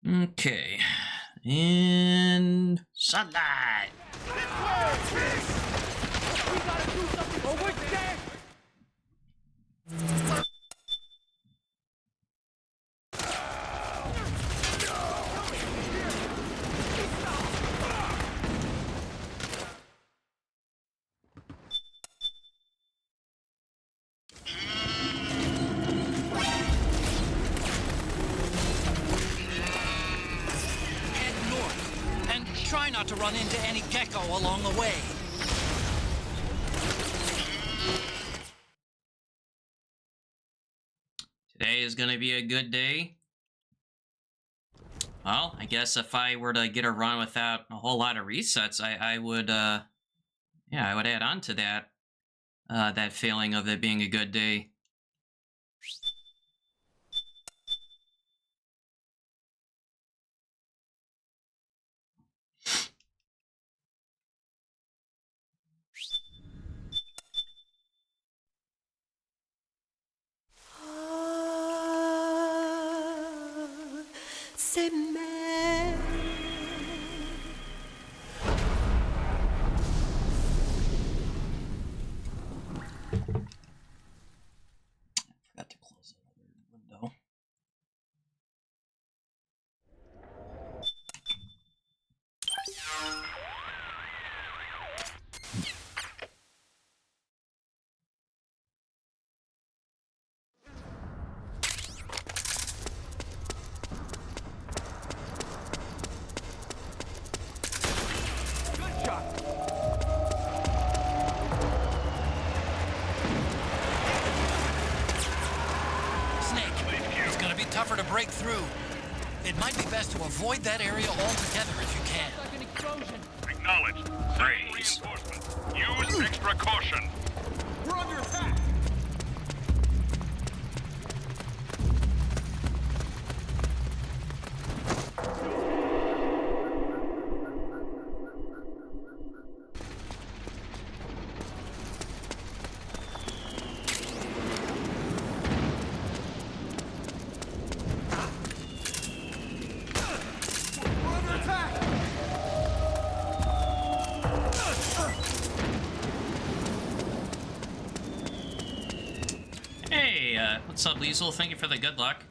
Okay. And sunlight. We gotta do something. Oh, we're dead. Head north, and try not to run into any gecko along the way. Today is gonna be a good day. Well, I guess if I were to get a run without a whole lot of resets, I would, yeah, I would add on to that, that feeling of it being a good day. C'est mais Forgot to close another window. Good shot. Snake, it's gonna be tougher to break through. It might be best to avoid that area altogether if you can. Like an explosion. Acknowledged. Sending reinforcements. Use extra caution. We're under attack. We're under attack. Hey, what's up, Liesel? Thank you for the good luck.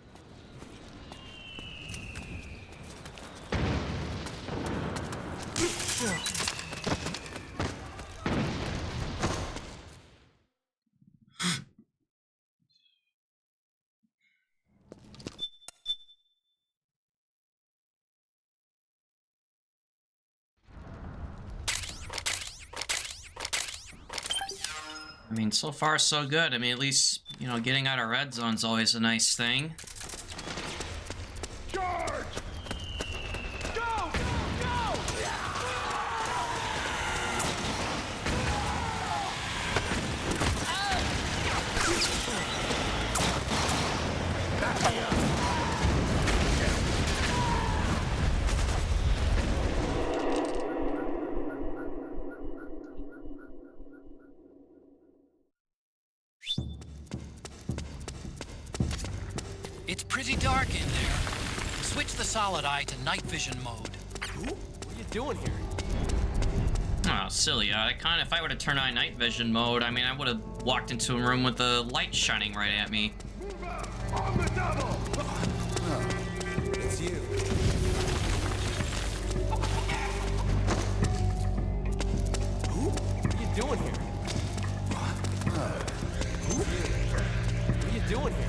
I mean, so far so good. I mean, at least, you know, getting out of red zone's always a nice thing. Charge! Go! Go! It's pretty dark in there. Switch the solid eye to night vision mode. What are you doing here? Oh, silly. If I would have turned on night vision mode, I mean, I would have walked into a room with the light shining right at me. On the double! It's you. What are you doing here? What are you doing here?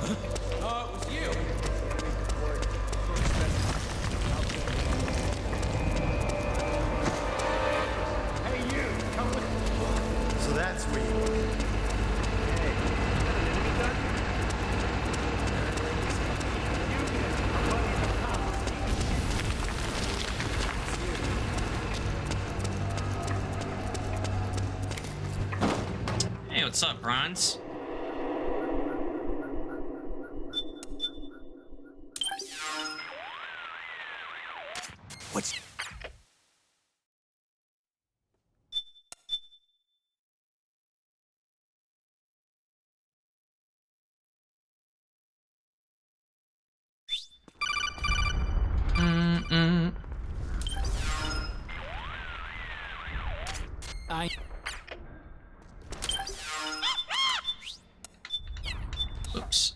It was you. Hey, you. Come with. So that's where you are. Hey, you got an enemy gun? Hey, what's up, Bronze? What's Mm-mm. Oops.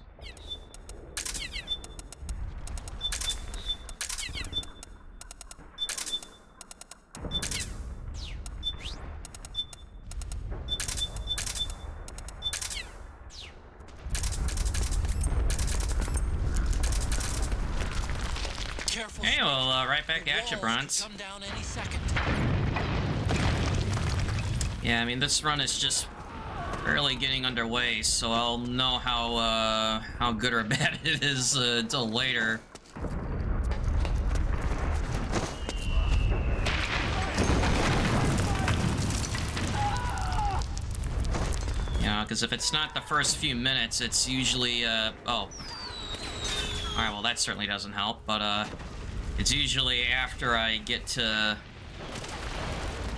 Careful. Hey, Snake. well, right back The at you, walls Bronze. could come down any second. Yeah, I mean, this run is just barely getting underway, so I'll know how good or bad it is until later. Yeah, because if it's not the first few minutes, it's usually, oh. Alright, well, that certainly doesn't help, but, it's usually after I get to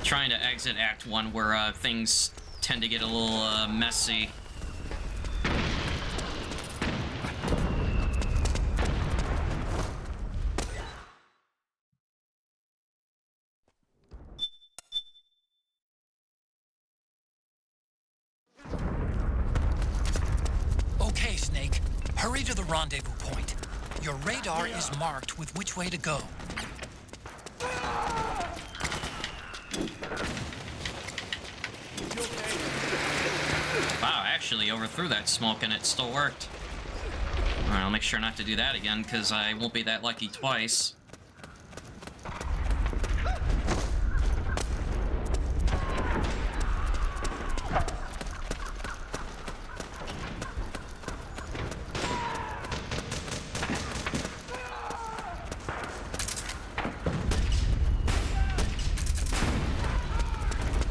trying to exit Act 1 where, things tend to get a little, messy. Okay, Snake. Hurry to the rendezvous point. Your radar is marked with which way to go. Wow, I actually overthrew that smoke and it still worked. Alright, I'll make sure not to do that again, because I won't be that lucky twice.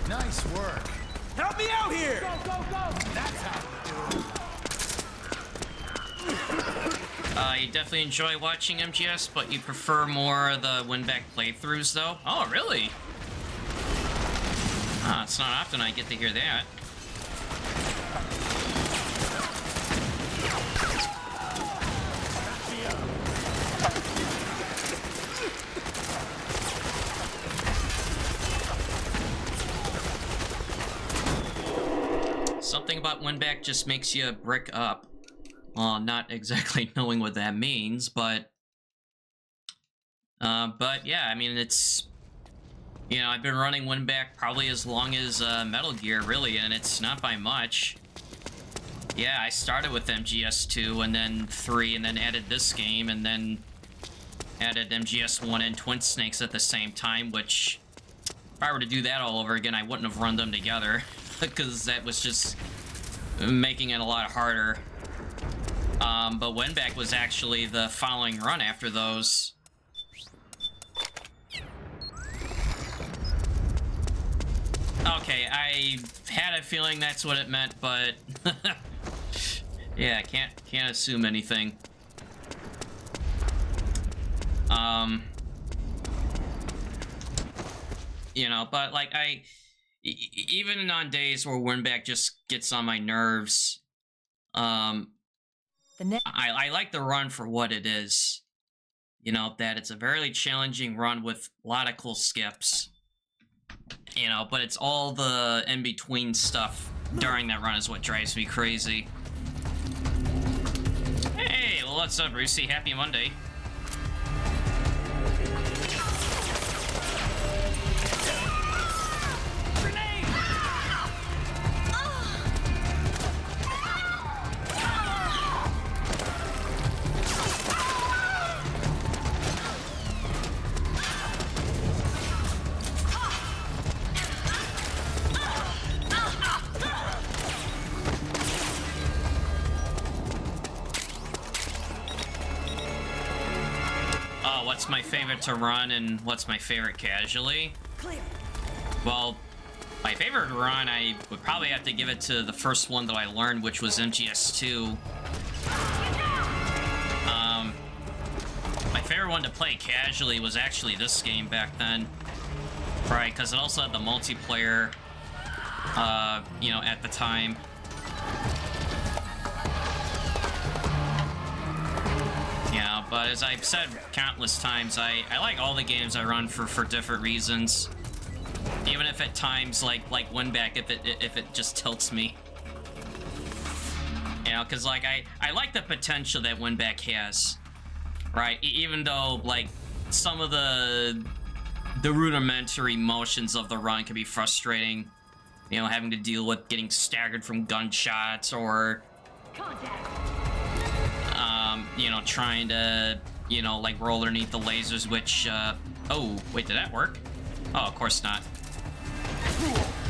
Nice work. Help me out here! That's how we do it. You definitely enjoy watching MGS, but you prefer more the win-back playthroughs, though? Oh, really? Ah, it's not often I get to hear that. Something about win-back just makes you brick up. Well, not exactly knowing what that means, but yeah, I mean, it's, you know, I've been running win-back probably as long as Metal Gear, really, and it's not by much. Yeah, I started with MGS2 and then 3 and then added this game and then added MGS1 and Twin Snakes at the same time, which if I were to do that all over again, I wouldn't have run them together because that was just making it a lot harder. But Winback was actually the following run after those. Okay, I had a feeling that's what it meant, but yeah, I can't assume anything. You know, but like even on days where Winback just gets on my nerves, I like the run for what it is. You know, that it's a very challenging run with a lot of cool skips. You know, but it's all the in-between stuff during that run is what drives me crazy. Hey, well, what's up, Brucey? Happy Monday. What's my favorite to run and what's my favorite casually? Clear. Well, my favorite run, I would probably have to give it to the first one that I learned, which was MGS2. My favorite one to play casually was actually this game back then. Right, because it also had the multiplayer, you know, at the time. Yeah, but as I've said countless times, I like all the games I run for different reasons. Even if at times, like Winback, if it just tilts me. You know, because, like, I like the potential that Winback has, right? Even though, like, some of the rudimentary motions of the run can be frustrating. You know, having to deal with getting staggered from gunshots or, you know, trying to, you know, like, roll underneath the lasers, which, oh, wait, did that work? Oh, of course not.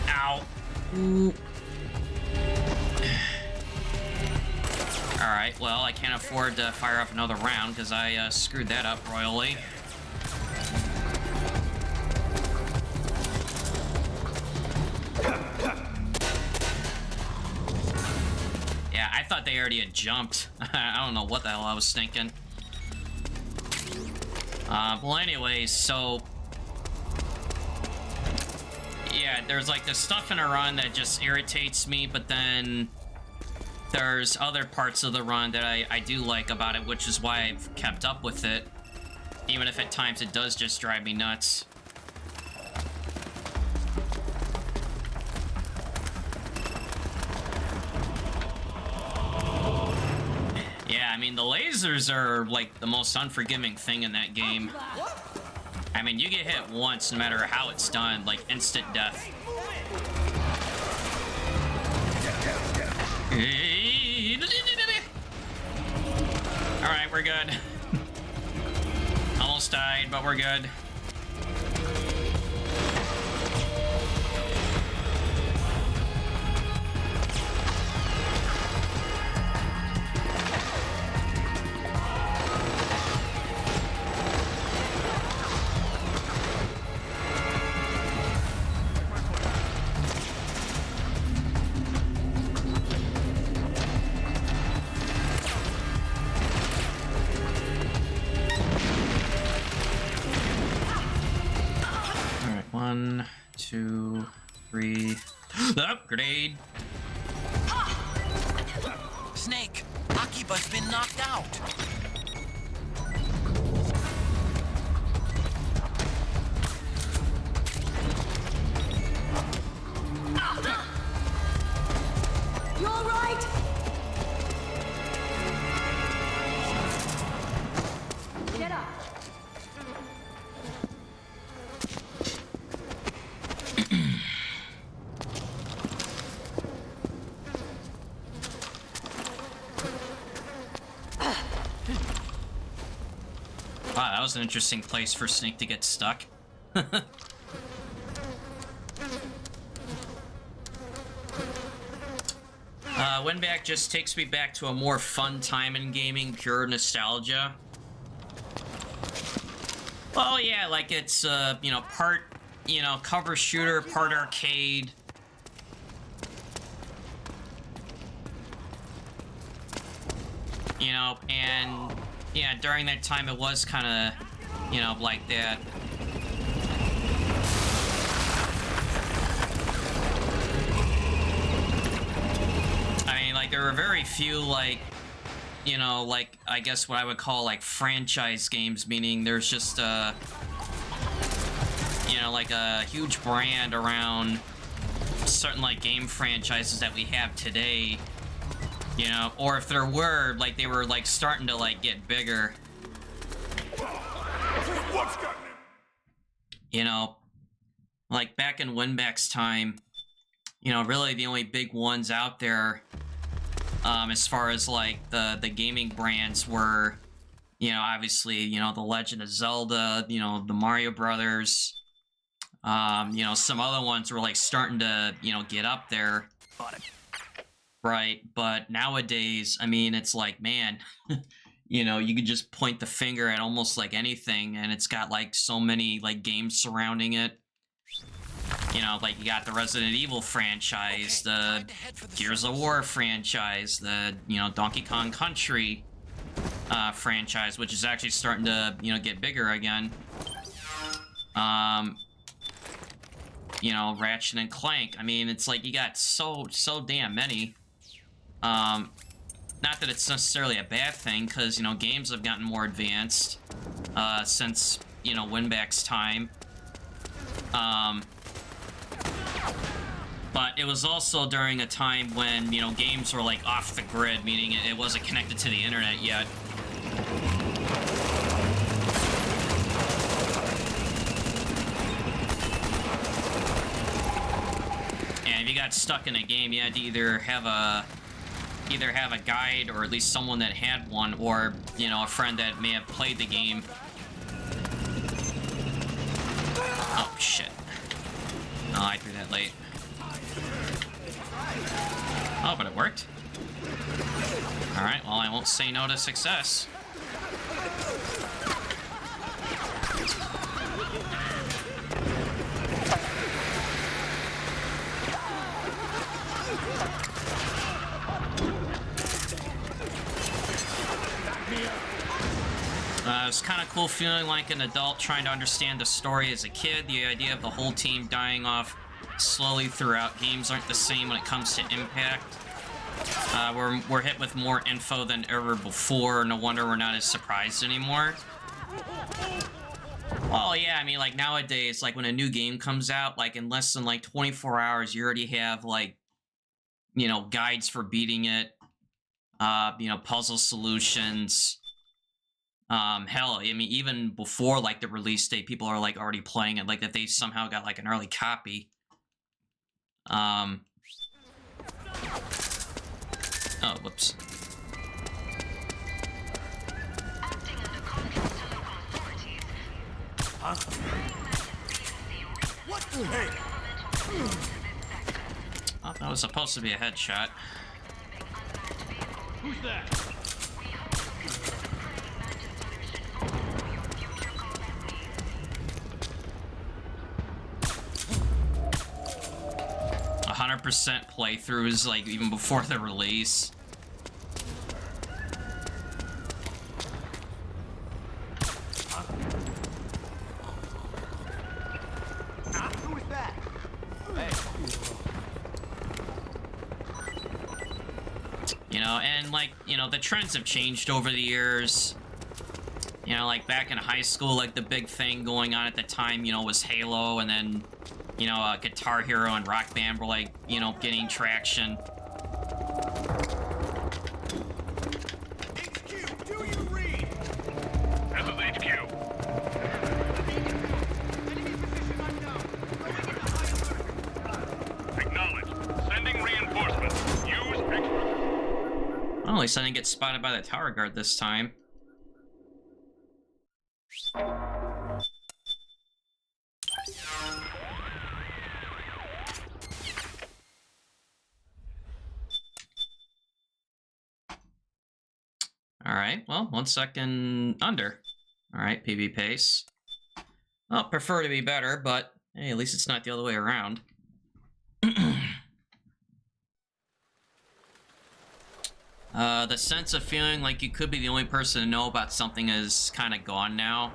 Ow. Ooh. Alright, well, I can't afford to fire off another round because I screwed that up royally. Yeah, I thought they already had jumped. I don't know what the hell I was thinking. Well, anyways, so... yeah, there's like this stuff in a run that just irritates me, but then there's other parts of the run that I do like about it, which is why I've kept up with it, even if at times it does just drive me nuts. Yeah, I mean, the lasers are like the most unforgiving thing in that game. I mean, you get hit once, no matter how it's done, like instant death. Alright, we're good. Almost died, but we're good. Alright, 1, 2, 3. Oh, grenade! Snake, Akiba's been knocked out. You all right? Get up. Wow, that was an interesting place for Snake to get stuck. Winback just takes me back to a more fun time in gaming, pure nostalgia. Well, yeah, like it's, you know, part, you know, cover shooter, part arcade. You know, and yeah, during that time it was kind of, you know, like that. I mean, like, there were very few, like, you know, like, I guess what I would call, like, franchise games, meaning there's just, you know, like a huge brand around certain, like, game franchises that we have today. You know, or if there were, like, they were, like, starting to, like, get bigger. You know, like, back in Winback's time, you know, really the only big ones out there, as far as, like, the gaming brands were, you know, obviously, you know, The Legend of Zelda, you know, the Mario Brothers, you know, some other ones were, like, starting to, you know, get up there. Right, but nowadays, I mean, it's like, man, you know, you could just point the finger at almost like anything, and it's got like so many like games surrounding it. You know, like you got the Resident Evil franchise, the Gears of War franchise, the, you know, Donkey Kong Country franchise, which is actually starting to, you know, get bigger again. You know, Ratchet and Clank. I mean, it's like you got so damn many. not that it's necessarily a bad thing, because, you know, games have gotten more advanced since, you know, Winback's time. But it was also during a time when, you know, games were, like, off the grid, meaning it wasn't connected to the internet yet. And if you got stuck in a game, you had to either have a guide, or at least someone that had one, or, you know, a friend that may have played the game. Oh, shit. Oh, I threw that late. Oh, but it worked. Alright, well, I won't say no to success. It's kind of cool feeling like an adult trying to understand the story as a kid. The idea of the whole team dying off slowly throughout games aren't the same when it comes to impact. We're hit with more info than ever before. No wonder we're not as surprised anymore. Well, yeah, I mean, like, nowadays, like, when a new game comes out, like, in less than, like, 24 hours, you already have, like, you know, guides for beating it, you know, puzzle solutions. Hell, I mean, even before, like, the release date, people are, like, already playing it, like, if they somehow got, like, an early copy. Oh, whoops. Huh? What? Hey! Oh, that was supposed to be a headshot. Who's that? 100% playthroughs, like, even before the release. Who is that? Hey. You know, and, like, you know, the trends have changed over the years. You know, like, back in high school, like, the big thing going on at the time, you know, was Halo, and then, you know, Guitar Hero and Rock Band were, like, you know, getting traction. HQ, do you read? This is HQ. Enemy position unknown. Going into high alert. Acknowledged. Sending reinforcements. Use extra. Well, at least I didn't get spotted by the tower guard this time. Alright, well, 1 second under. Alright, PB pace. Well, prefer to be better, but hey, at least it's not the other way around. The sense of feeling like you could be the only person to know about something is kind of gone now.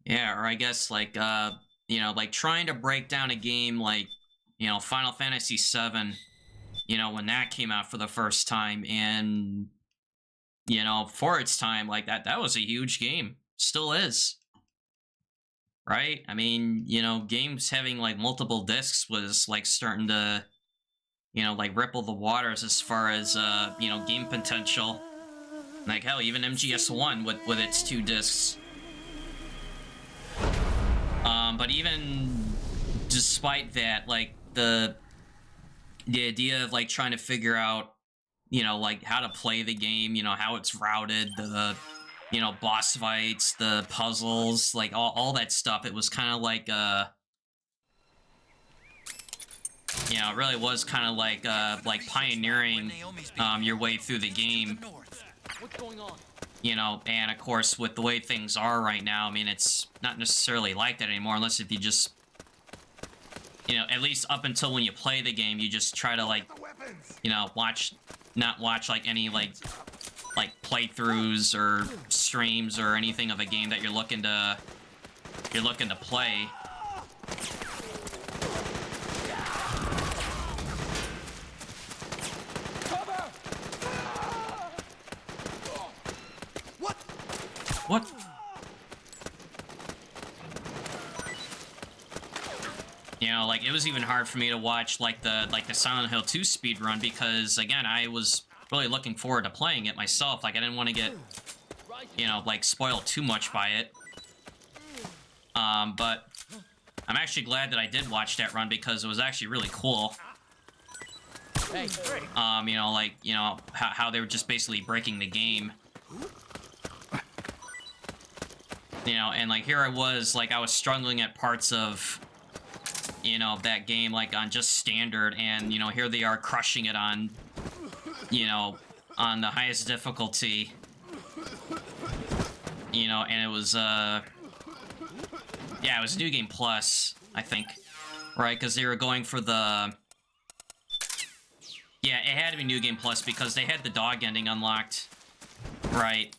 Yeah, or I guess, like, you know, like, trying to break down a game like, you know, Final Fantasy VII, you know, when that came out for the first time, and, you know, for its time, like, that was a huge game. Still is. Right? I mean, you know, games having, like, multiple discs was, like, starting to, you know, like, ripple the waters as far as, you know, game potential. Like, hell, even MGS4 with its 2 discs. But even despite that, like, the idea of, like, trying to figure out, you know, like, how to play the game, you know, how it's routed, the, you know, boss fights, the puzzles, like, all that stuff, it was kind of like, you know, it really was kind of like pioneering, your way through the game. What's going on? You know, and of course, with the way things are right now, I mean, it's not necessarily like that anymore, unless if you just, you know, at least up until when you play the game, you just try to, like, you know, not watch, like, any, like playthroughs or streams or anything of a game that you're looking to play. What? You know, like, it was even hard for me to watch, like, the Silent Hill 2 speedrun, because, again, I was really looking forward to playing it myself. Like, I didn't want to get, you know, like, spoiled too much by it. But I'm actually glad that I did watch that run, because it was actually really cool. Hey, great. You know, like, you know, how they were just basically breaking the game. You know, and, like, here I was struggling at parts of, you know, that game, like, on just standard, and, you know, here they are crushing it on, you know, on the highest difficulty. You know, and it was, yeah, it was New Game Plus, I think, right? Because they were going for the... Yeah, it had to be New Game Plus, because they had the dog ending unlocked, right?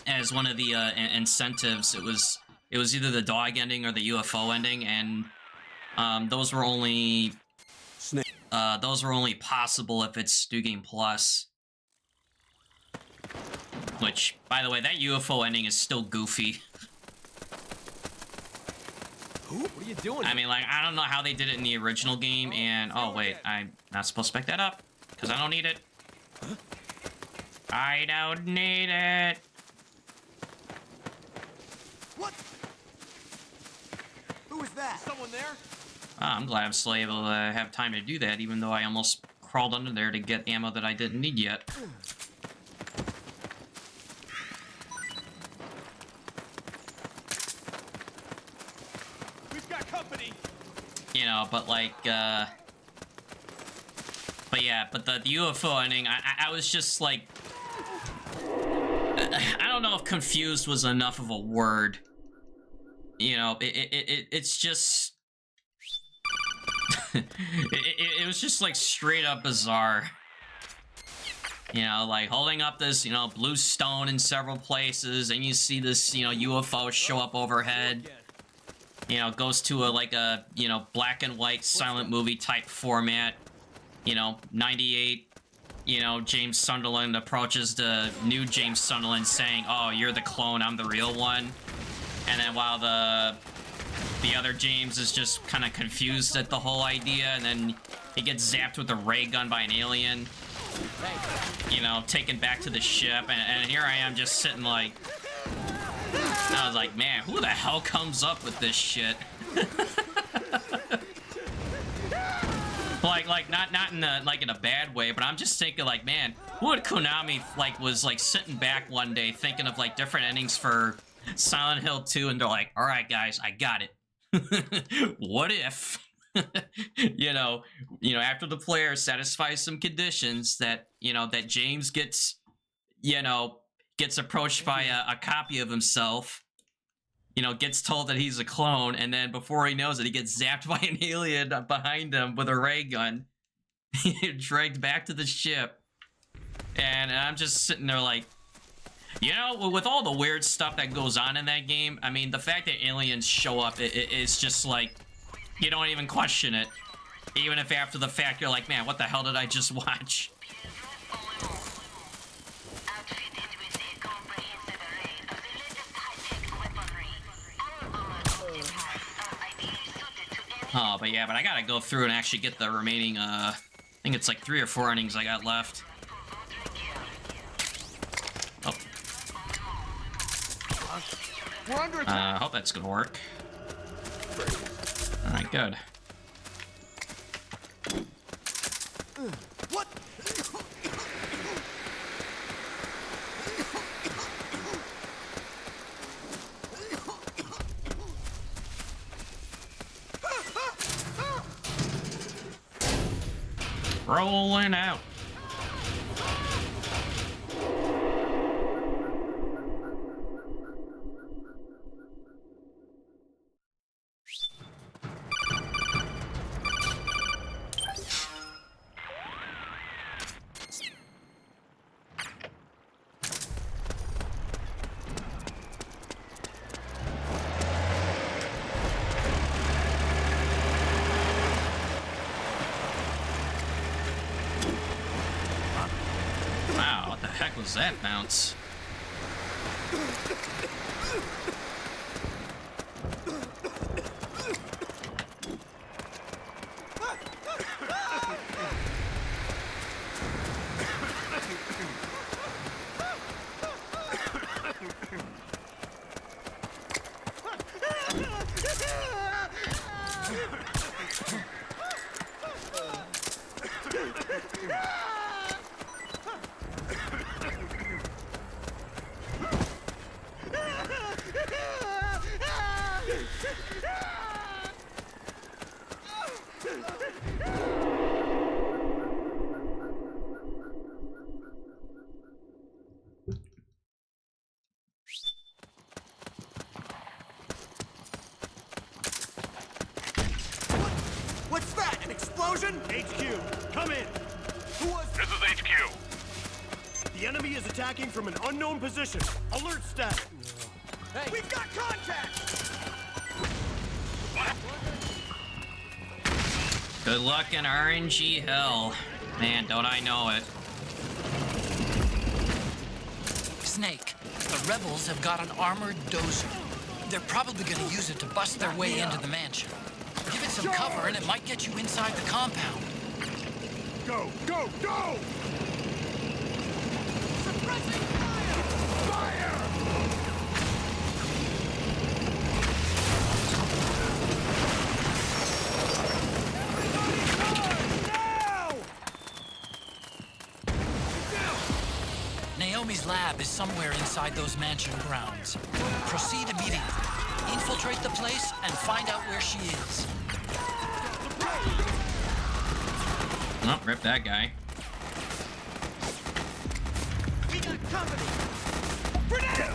As one of the incentives. It was either the dog ending or the UFO ending, and those were only possible if it's New Game Plus. Which, by the way, that UFO ending is still goofy. What are you doing? I mean, like, I don't know how they did it in the original game, and oh wait, I'm not supposed to pick that up because I don't need it. I don't need it. What? Who was that? Someone there? I'm glad I'm still able to have time to do that, even though I almost crawled under there to get ammo that I didn't need yet. We've got company. You know, but like, but yeah, but the UFO ending, I was just like, I don't know if confused was enough of a word. You know, it's just, it was just like straight up bizarre. You know, like holding up this, you know, blue stone in several places, and you see this, you know, UFO show up overhead. You know, goes to like a, you know, black and white silent movie type format. You know, 98, you know, James Sunderland approaches the new James Sunderland saying, oh, you're the clone, I'm the real one. And then while the other James is just kind of confused at the whole idea, and then he gets zapped with a ray gun by an alien. You know, taken back to the ship, and here I am just sitting like... I was like, man, who the hell comes up with this shit? like not in a in a bad way, but I'm just thinking like, man, who would Konami was sitting back one day thinking of like different endings for Silent Hill 2, and they're like, all right guys, I got it. What if you know after the player satisfies some conditions that that James gets approached by a copy of himself, gets told that he's a clone, and then before he knows it, he gets zapped by an alien behind him with a ray gun, dragged back to the ship. And I'm just sitting there like, with all the weird stuff that goes on in that game, I mean, the fact that aliens show up, it's just like, you don't even question it. Even if after the fact you're like, man, what the hell did I just watch? Oh, but yeah, but I gotta go through and actually get the remaining, I think it's like 3 or 4 endings I got left. Oh. I hope that's gonna work. Alright, good. What? Rolling out. heck was that bounce? What's that? An explosion? HQ, come in. Who was... This is HQ. The enemy is attacking from an unknown position. Alert status. Hey. We've got contact! Good luck in RNG hell. Man, don't I know it. Snake, the rebels have got an armored dozer. They're probably gonna use it to bust their way into the mansion. Give it some cover and it might get you inside the compound. Go, go, go! Suppressing fire! Fire! Naomi's lab is somewhere inside those mansion grounds. Proceed immediately. Infiltrate the place and find out where she is. Oh, rip that guy. We got company! Grenade!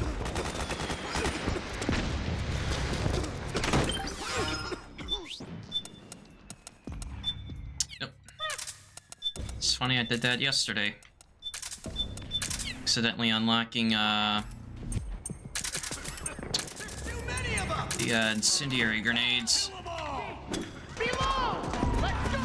Yep. It's funny I did that yesterday. Accidentally unlocking the incendiary grenades. Below! Let's go!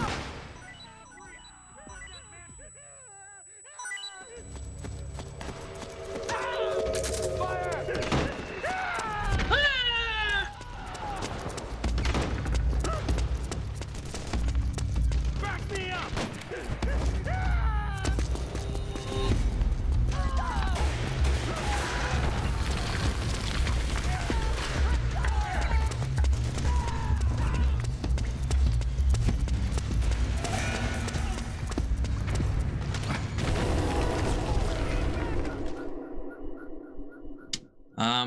Back me up!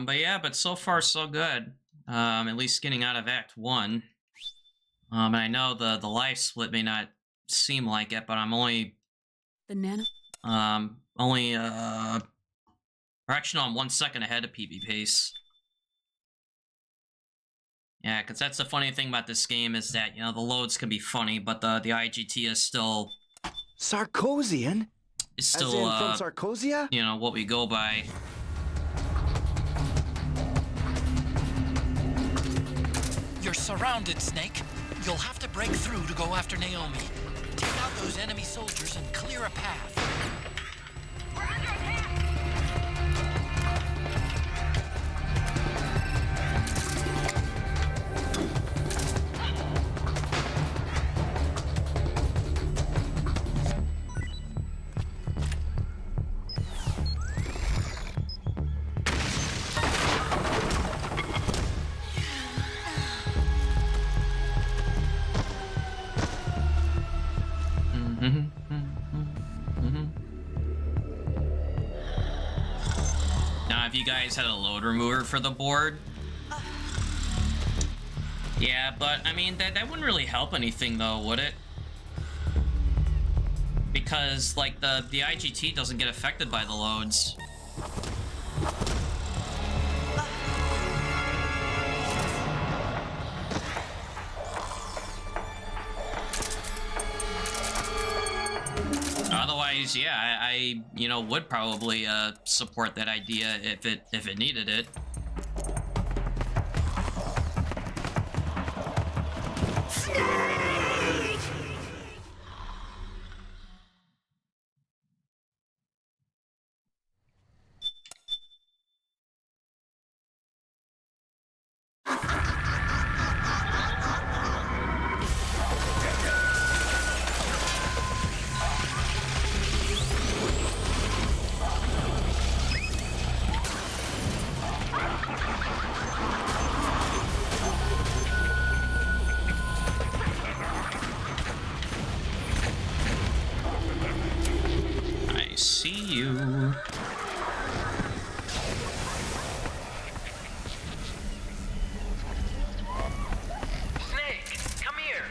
But yeah, but so far so good. At least getting out of Act 1. And I know the life split may not seem like it, but I'm only The nano. or actually no, I'm 1 second ahead of PB pace. Yeah, because that's the funny thing about this game is that, you know, the loads can be funny, but the IGT is still Sarkosian? is As still in from Sarkosia? you know, what we go by. You're surrounded, Snake. You'll have to break through to go after Naomi. Take out those enemy soldiers and clear a path. Now, if you guys had a load remover for the board, yeah, but I mean that wouldn't really help anything though, would it? Because like the IGT doesn't get affected by the loads. Otherwise, yeah, I you know would probably support that idea if it needed it. see you. Snake, come here.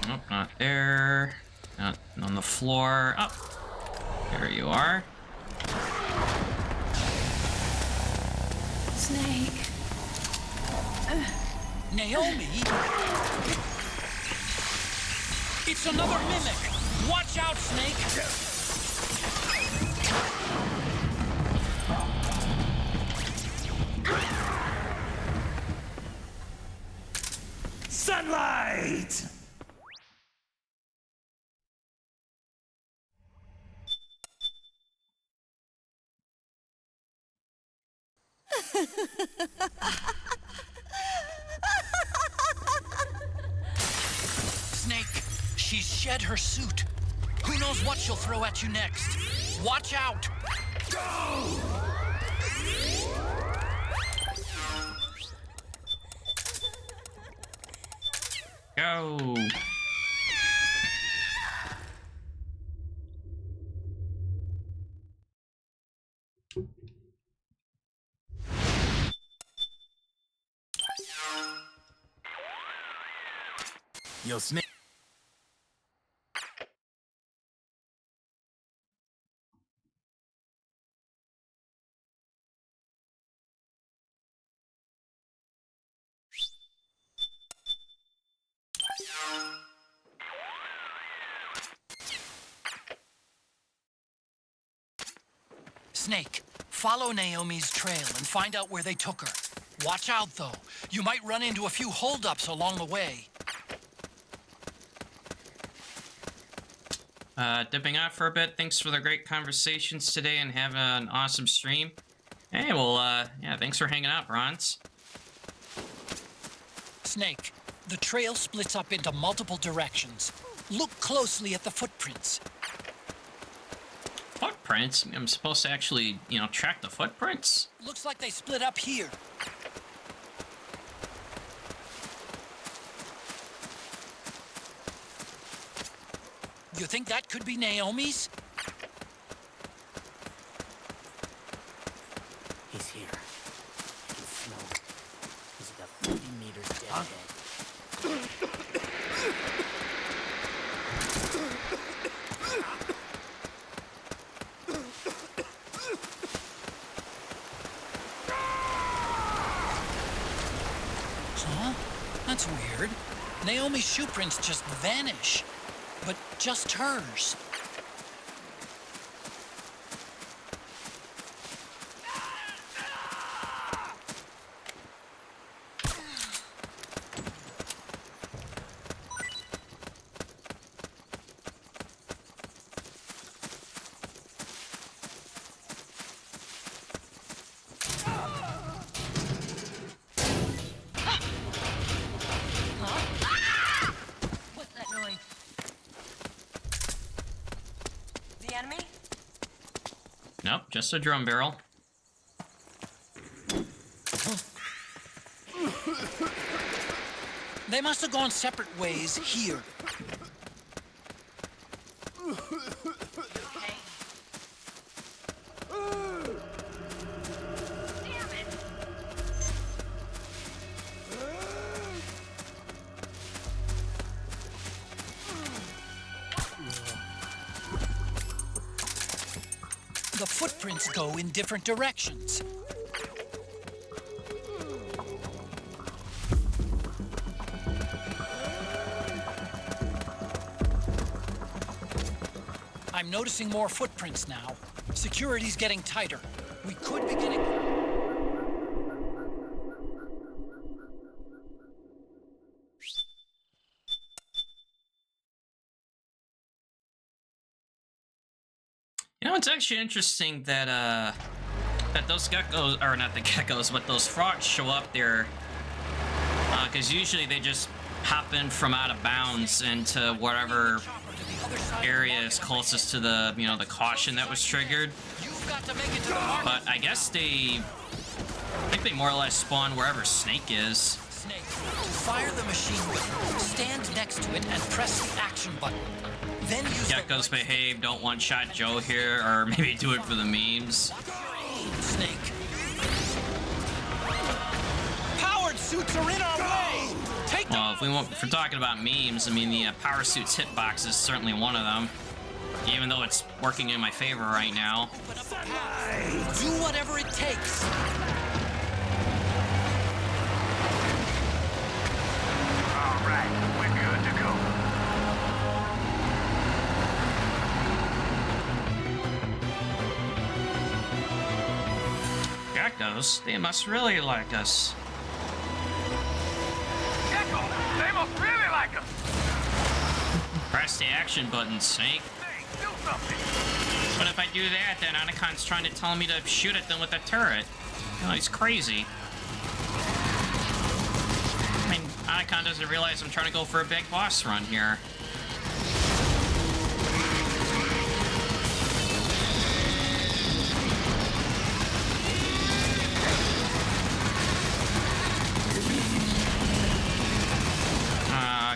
Nope, not there. Not on the floor. Oh, there you are. Snake. Naomi? It's another mimic. Watch out, Snake. Sunlight! Snake, she's shed her suit. Who knows what she'll throw at you next? Watch out! Go. Yo, Snake. Snake, follow Naomi's trail and find out where they took her. Watch out, though. You might run into a few holdups along the way. Dipping out for a bit. Thanks for the great conversations today and have an awesome stream. Hey, well, yeah, thanks for hanging out, Bronze. Snake, the trail splits up into multiple directions. Look closely at the footprints. Footprints? I'm supposed to actually, you know, track the footprints? Looks like they split up here. You think that could be Naomi's? He's here. I can smell him. He's about 50 meters dead ahead. Huh? That's weird. Naomi's shoe prints just vanish. But just hers. What's that noise? The enemy? Nope, just a drum barrel. They must have gone separate ways here. Okay. Damn it! The footprints go in different directions. I'm noticing more footprints now. Security's getting tighter. We could be getting... You know, it's actually interesting that, that those geckos, or not the geckos, but those frogs show up there. Because usually they just hop in from out of bounds into whatever area is closest to the, you know, the caution that was triggered. You've got to make it to the market. But I guess they I think they more or less spawn wherever Snake is. Snake, fire the machine gun, stand next to it, and press the action button. Then use Geckos behave, don't one-shot Joe here, or maybe do it for the memes. Snake. Powered suits are in our way! Take them! Well, if we're talking about memes, I mean, the Power Suits hitbox is certainly one of them. Even though it's working in my favor right now. Do whatever it takes. All right, we're good to go. Geckos, they must really like us. Gecko, they must really like us. Press the action button, Snake. Hey, do something. But if I do that, then Anacon's trying to tell me to shoot at them with a turret. You know, he's crazy. I mean, Anacon doesn't realize I'm trying to go for a big boss run here.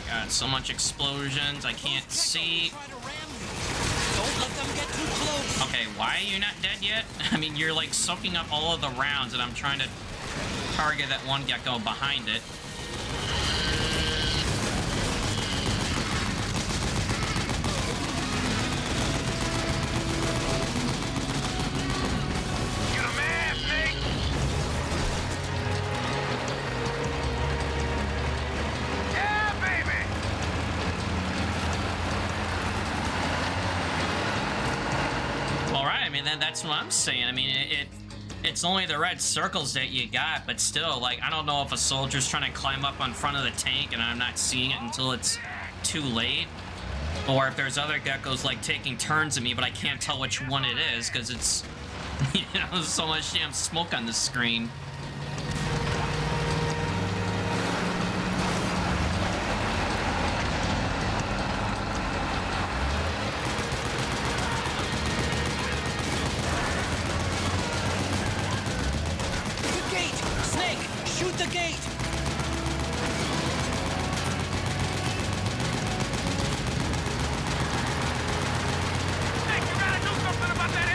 God, so much explosions, I can't see. Don't let them get too close. Okay, why are you not dead yet? I mean, you're like soaking up all of the rounds, and I'm trying to target that one gecko behind it. You the man, Snake. Yeah, baby. All right, I mean, that's what I'm saying. I mean, it's only the red circles that you got, but still, like, I don't know if a soldier's trying to climb up on front of the tank and I'm not seeing it until it's too late, or if there's other geckos, like, taking turns at me, but I can't tell which one it is, because it's, you know, so much damn smoke on the screen. The gate! Snake, shoot the gate! Snake, you gotta do something about that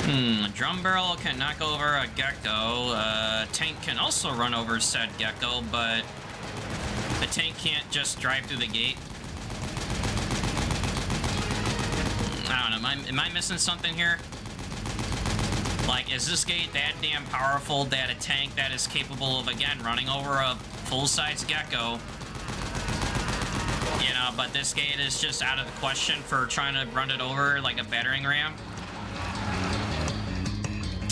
MGS. A drum barrel can knock over a gecko. Tank can also run over said gecko, but the tank can't just drive through the gate. I don't know. Am I missing something here? Like, is this gate that damn powerful that a tank that is capable of, again, running over a full-size gecko? You know, but this gate is just out of the question for trying to run it over like a battering ram?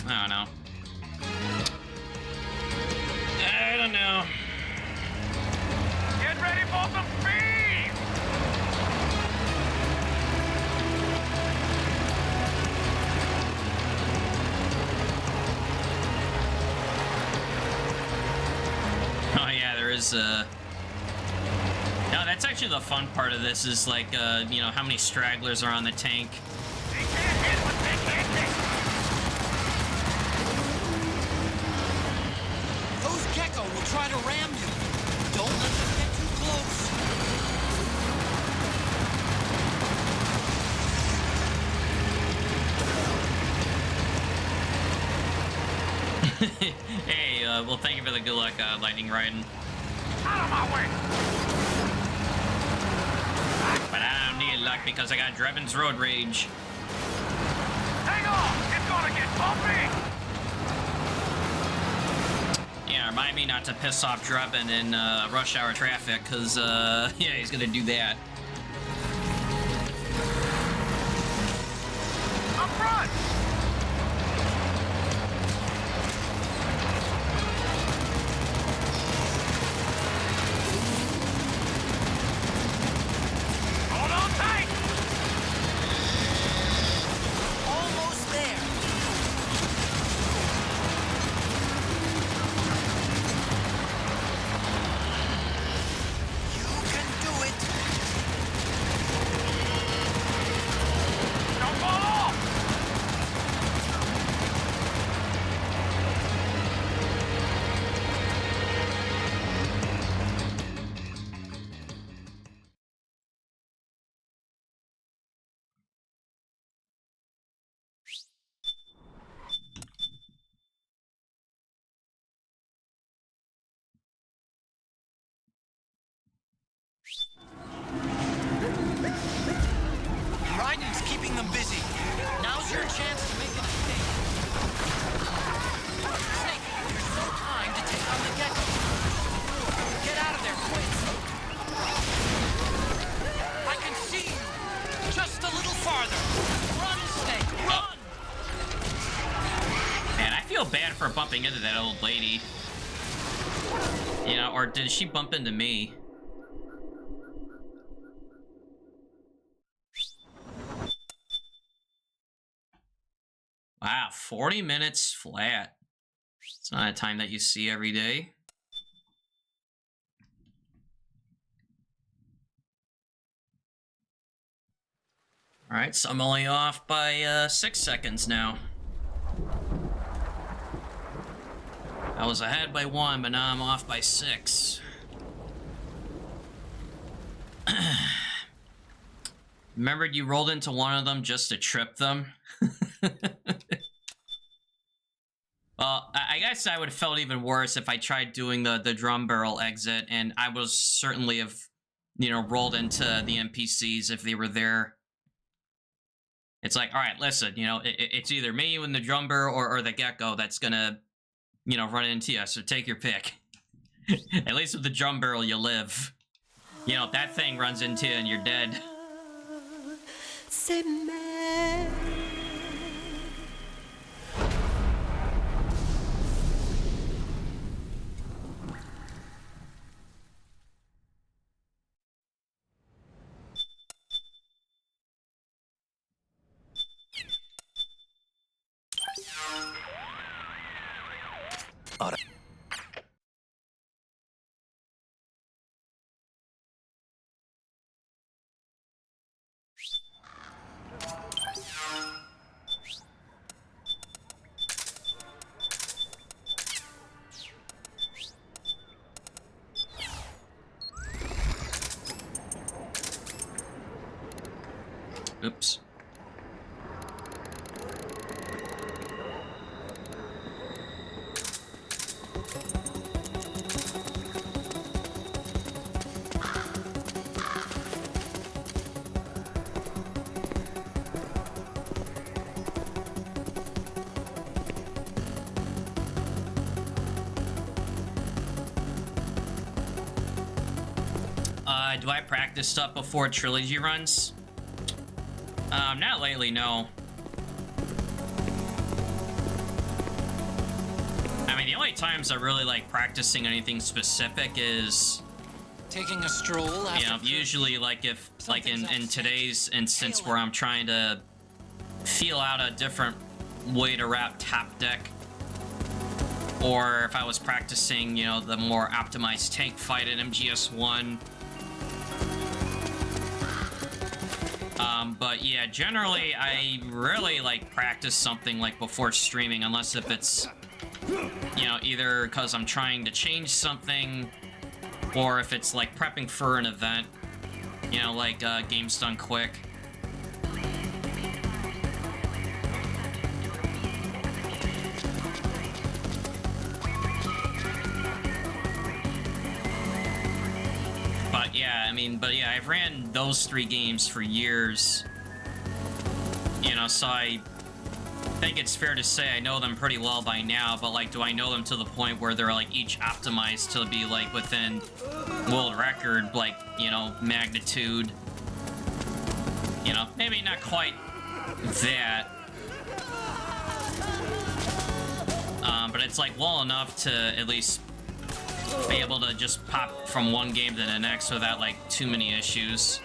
I don't know. I don't know. Get ready for some speed. Oh yeah, there is no, that's actually the fun part of this is like, you know, how many stragglers are on the tank. They can't hit what they can't hit. Those gecko will try to ram you. Don't let them get too close. Hey, well, thank you for the good luck, lightning riding. Out of my way. But I don't need luck because I got Drevin's road rage. Hang on. It's gonna get bumpy. Yeah, remind me not to piss off Drevin in rush hour traffic, because, yeah, he's gonna do that. Up front. Hold on tight. Almost there. You can do it. Don't fall off. bumping into that old lady. You know, or did she bump into me? Wow, 40 minutes flat. It's not a time that you see every day. Alright, so I'm only off by 6 seconds now. I was ahead by 1, but now I'm off by 6. Remembered you rolled into one of them just to trip them? Well, I guess I would have felt even worse if I tried doing the drum barrel exit, and I was certainly have, you know, rolled into the NPCs if they were there. It's like, all right, listen, you know, it's either me in the drum barrel or the gecko that's gonna, you know, run into you, so take your pick. At least with the drum barrel, you live. You know, if that thing runs into you and you're dead. Oops. Do I practice stuff before trilogy runs? Not lately, no. I mean, the only times I really like practicing anything specific is Taking a stroll after, you know, usually like if, like in today's instance where I'm trying to feel out a different way to wrap top deck, or if I was practicing, you know, the more optimized tank fight in MGS1. But yeah, generally I really like practice something like before streaming, unless if it's, you know, either because I'm trying to change something, or if it's like prepping for an event, you know, like Games Done Quick. But yeah, I mean, I've ran those 3 games for years, you know, so I think it's fair to say I know them pretty well by now, but like, do I know them to the point where they're like each optimized to be like within world record, like, you know, magnitude? You know, maybe not quite that. But it's like well enough to at least be able to just pop from one game to the next without like too many issues.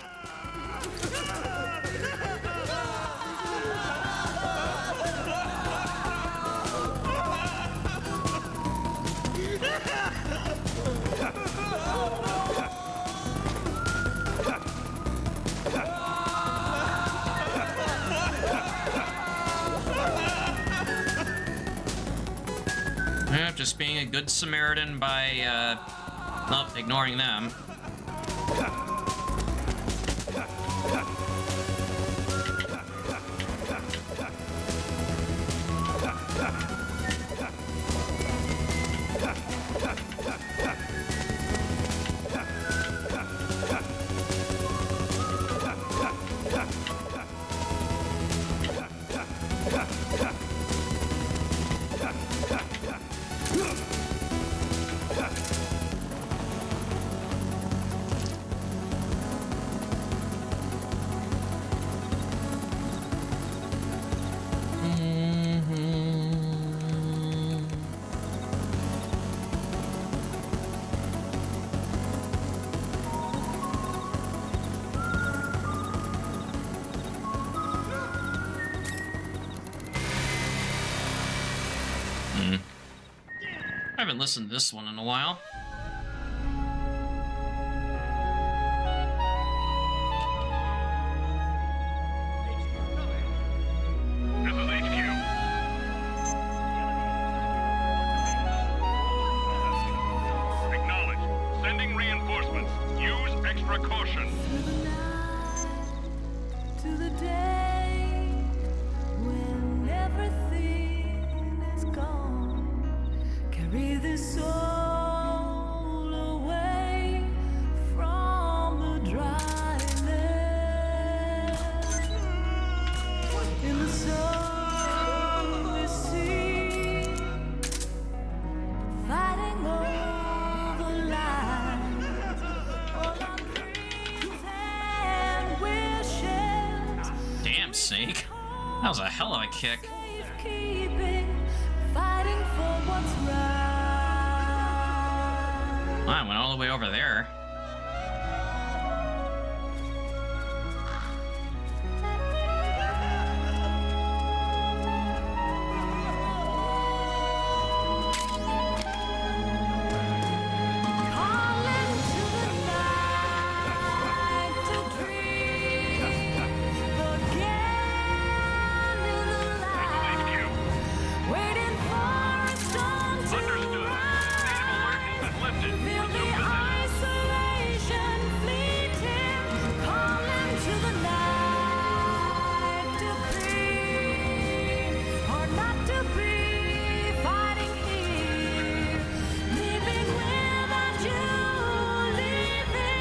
Yeah, just being a good Samaritan by not ignoring them. haven't listened to this one in a while. This is HQ. Acknowledged. Sending reinforcements. Use extra caution. To the day when everything is gone, carry this soul away from the dry land. In the sun we see, fighting over life, all our dreams and wishes. Damn, Snake. That was a hell of a kick. Safekeeping, fighting for what's right. Wow, I went all the way over there. Calling to the night to dream again in the light, HQ. waiting for a storm to Understood. State of alert has been lifted. feel the Resume position. isolation fleeting. Calling to the night to be or not to be, fighting here, living without you, leaving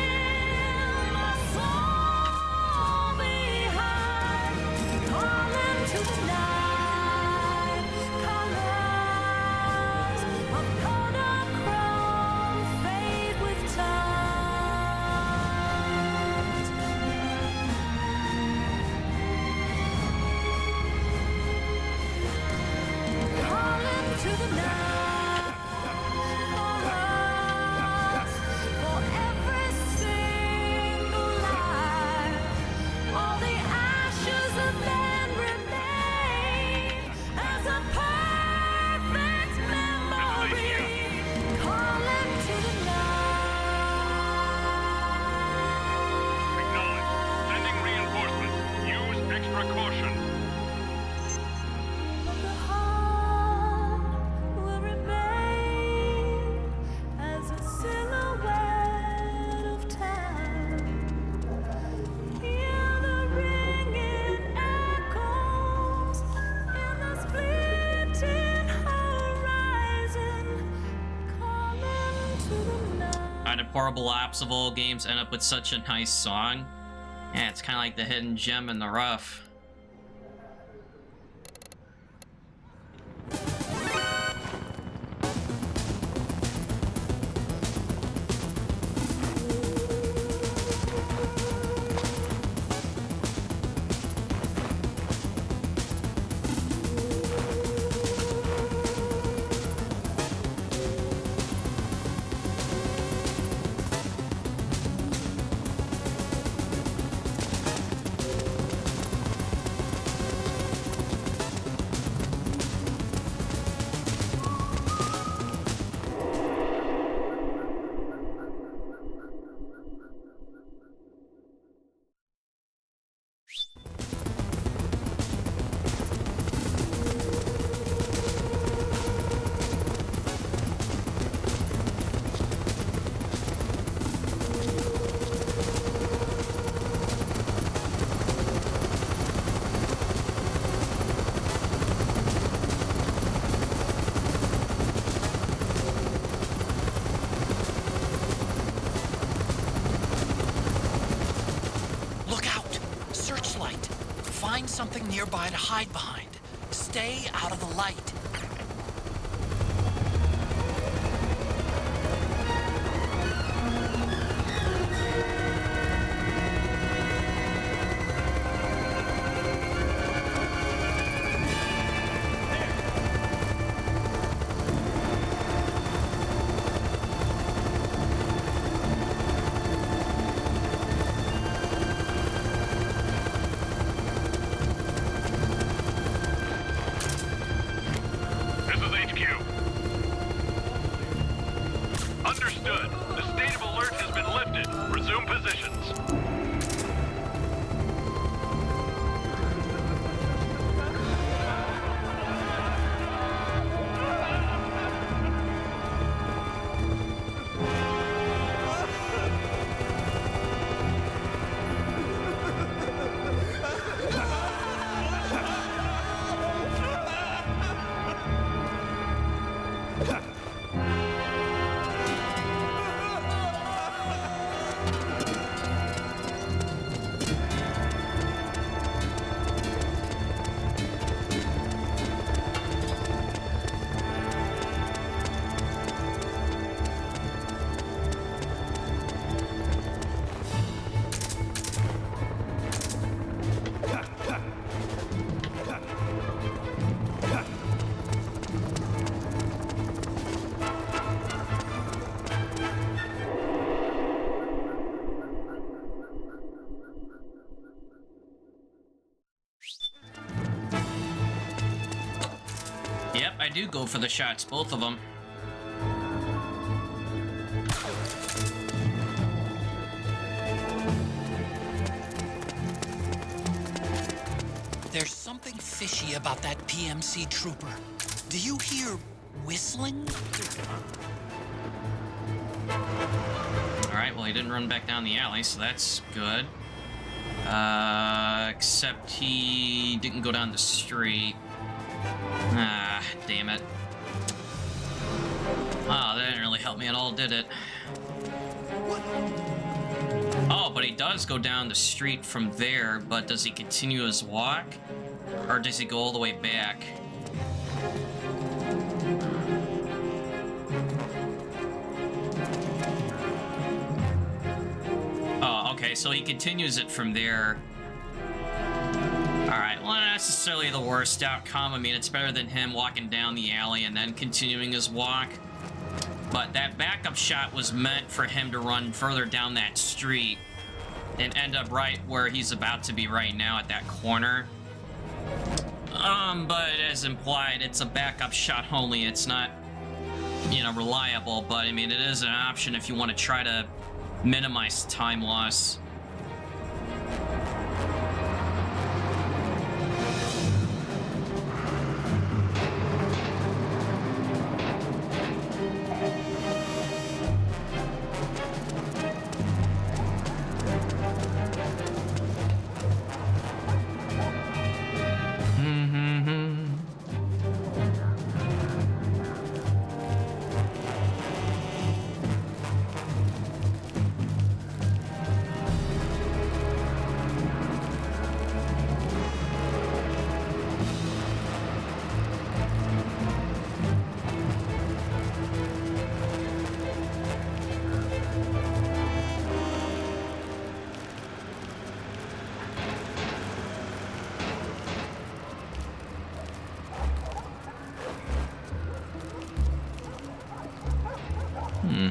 my soul behind. Calling to the night, colors of Kodachrome fade with time. Calling to the night for us, for every single life. All the ashes of men remain as a perfect memory. Calling to the night. Acknowledged. Sending reinforcements. Use extra caution. The heart will remain as a silhouette of time. Hear the ringing echoes in the splitting horizon, calling to the night. How deplorable lapse of old games end up with such a nice song. Yeah, it's kind of like the hidden gem in the rough. Look out! Searchlight. Find something nearby to hide behind. Stay out of the light. Understood. The state of alert has been lifted. Resume positions. Yep, I do go for the shots, both of them. There's something fishy about that PMC trooper. Do you hear whistling? Alright, well, he didn't run back down the alley, so that's good. Except he didn't go down the street. Ah, damn it. Oh, that didn't really help me at all, did it? Oh, but he does go down the street from there, but does he continue his walk? Or does he go all the way back? Oh, okay, so he continues it from there. Alright, well, not necessarily the worst outcome. I mean, it's better than him walking down the alley and then continuing his walk. But that backup shot was meant for him to run further down that street and end up right where he's about to be right now at that corner. But as implied, it's a backup shot only. It's not, you know, reliable, but I mean, it is an option if you want to try to minimize time loss.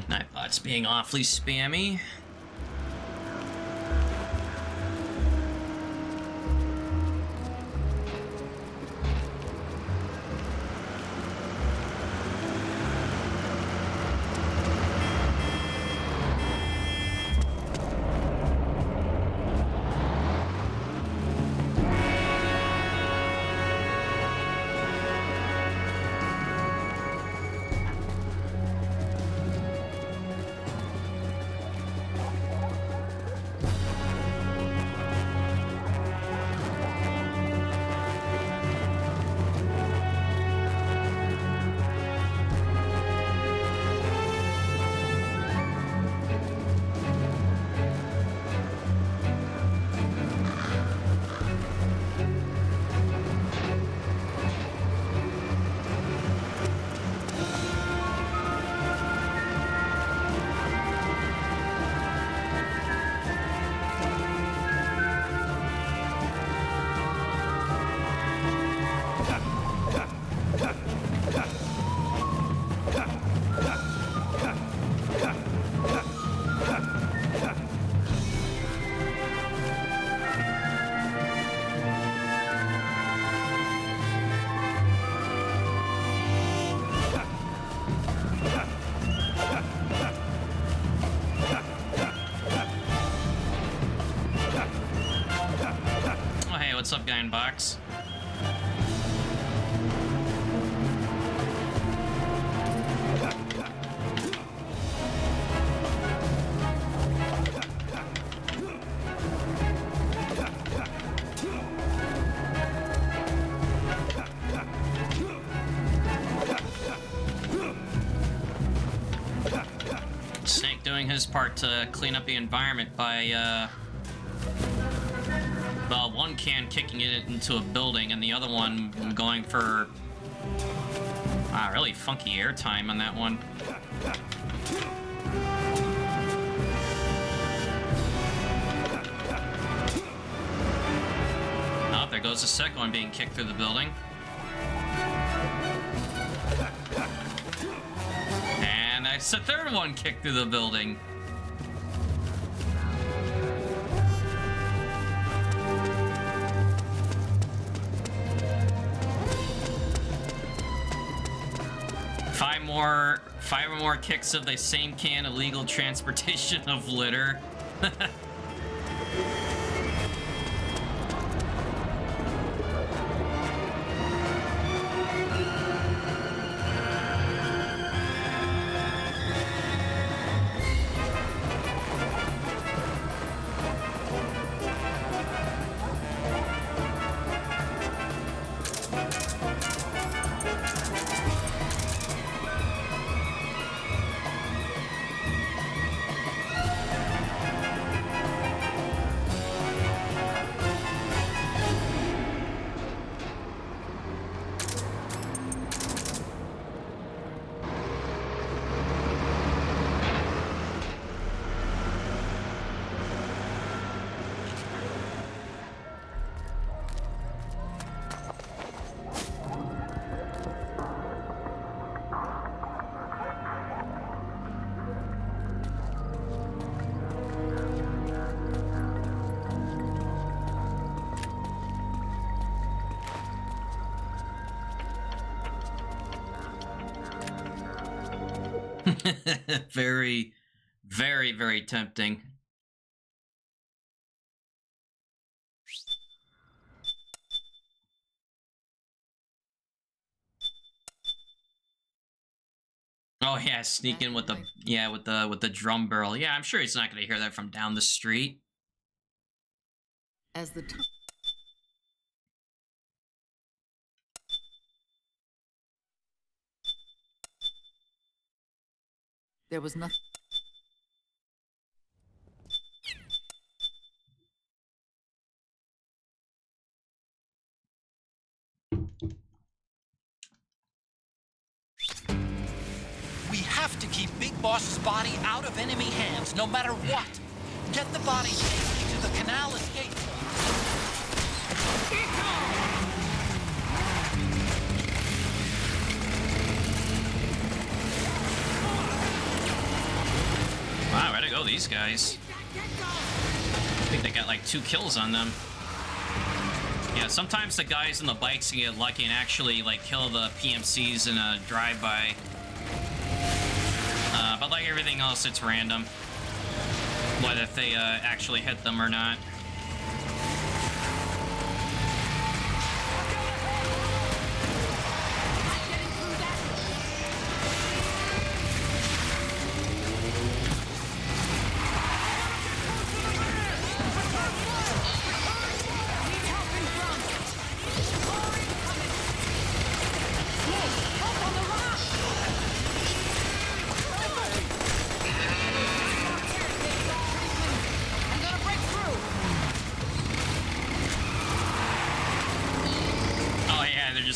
Nightbot's being awfully spammy. up, guy in box? Snake doing his part to clean up the environment by, well, one can kicking it into a building and the other one going for really funky airtime on that one. Oh, there goes the second one being kicked through the building. And that's the third one kicked through the building. Five more kicks of the same can, illegal transportation of litter. Very, very, very tempting. Oh yeah, sneak in with the with the drum barrel. Yeah, I'm sure he's not going to hear that from down the street. As the there was nothing. We have to keep Big Boss's body out of enemy hands, no matter what. Get the body safely to the canal escape point. Wow, way to go, these guys. I think they got like 2 kills on them. Yeah, sometimes the guys on the bikes can get lucky and actually like kill the PMCs in a drive-by. But like everything else, it's random. Whether if they actually hit them or not.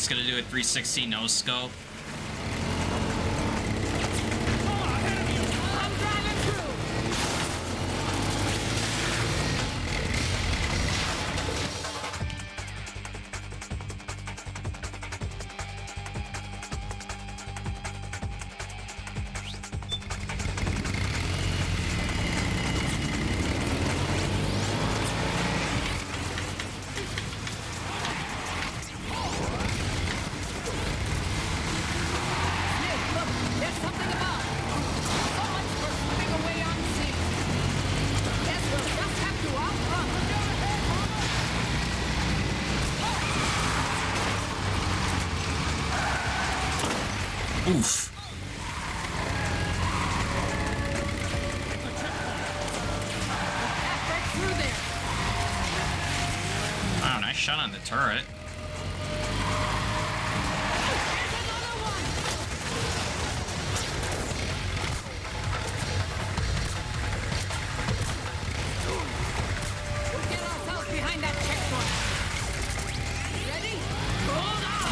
Gonna do a 360 no scope. Oof. Halfway through there. Wow, nice shot on the turret. We'll get ourselves behind that checkpoint. Ready? Hold on.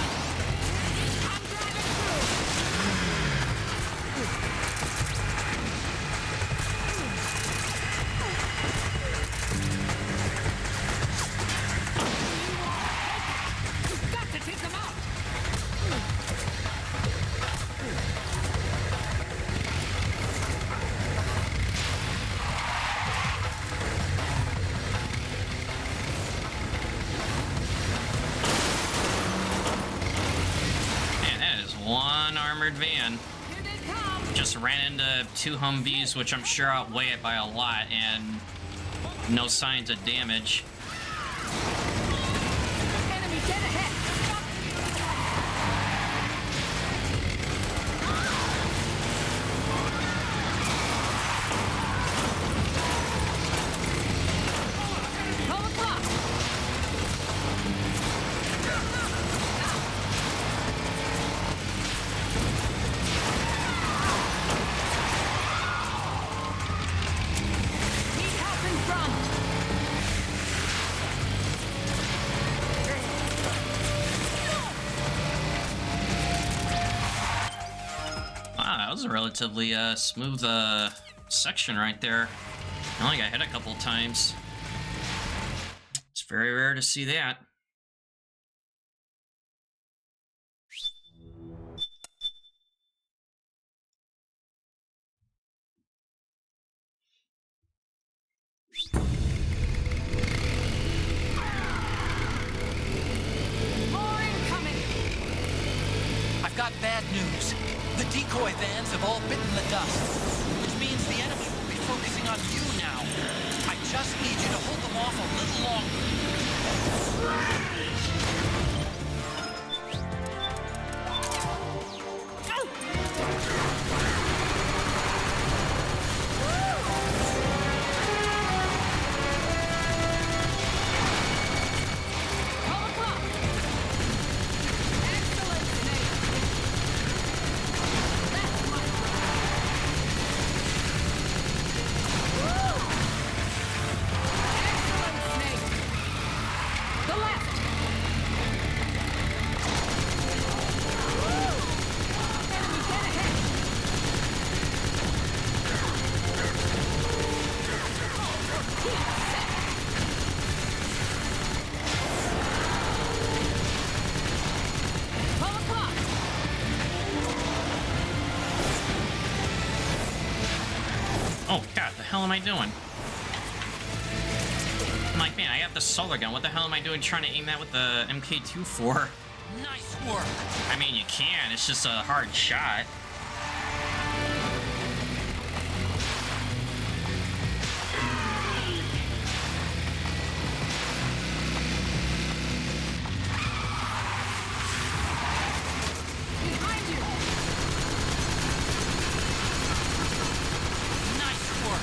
I'm driving through. You've got to take them out. Man, that is one armored van. Here they come. Just ran into 2 Humvees, which I'm sure outweigh it by a lot, and no signs of damage. Enemy dead ahead. Stop. 12 o'clock. Need help in front. Wow, that was a relatively smooth section right there. I only got hit a couple times. It's very rare to see that. More incoming. I've got bad news. The decoy vans have all bitten the dust, which means the enemy will be focusing on you now. I just need you to hold them off a little longer. Oh god, the hell am I doing? I'm like, man, I got the solar gun. What the hell am I doing trying to aim that with the MK2 for? Nice work. I mean, you can. It's just a hard shot. Behind you. Nice work.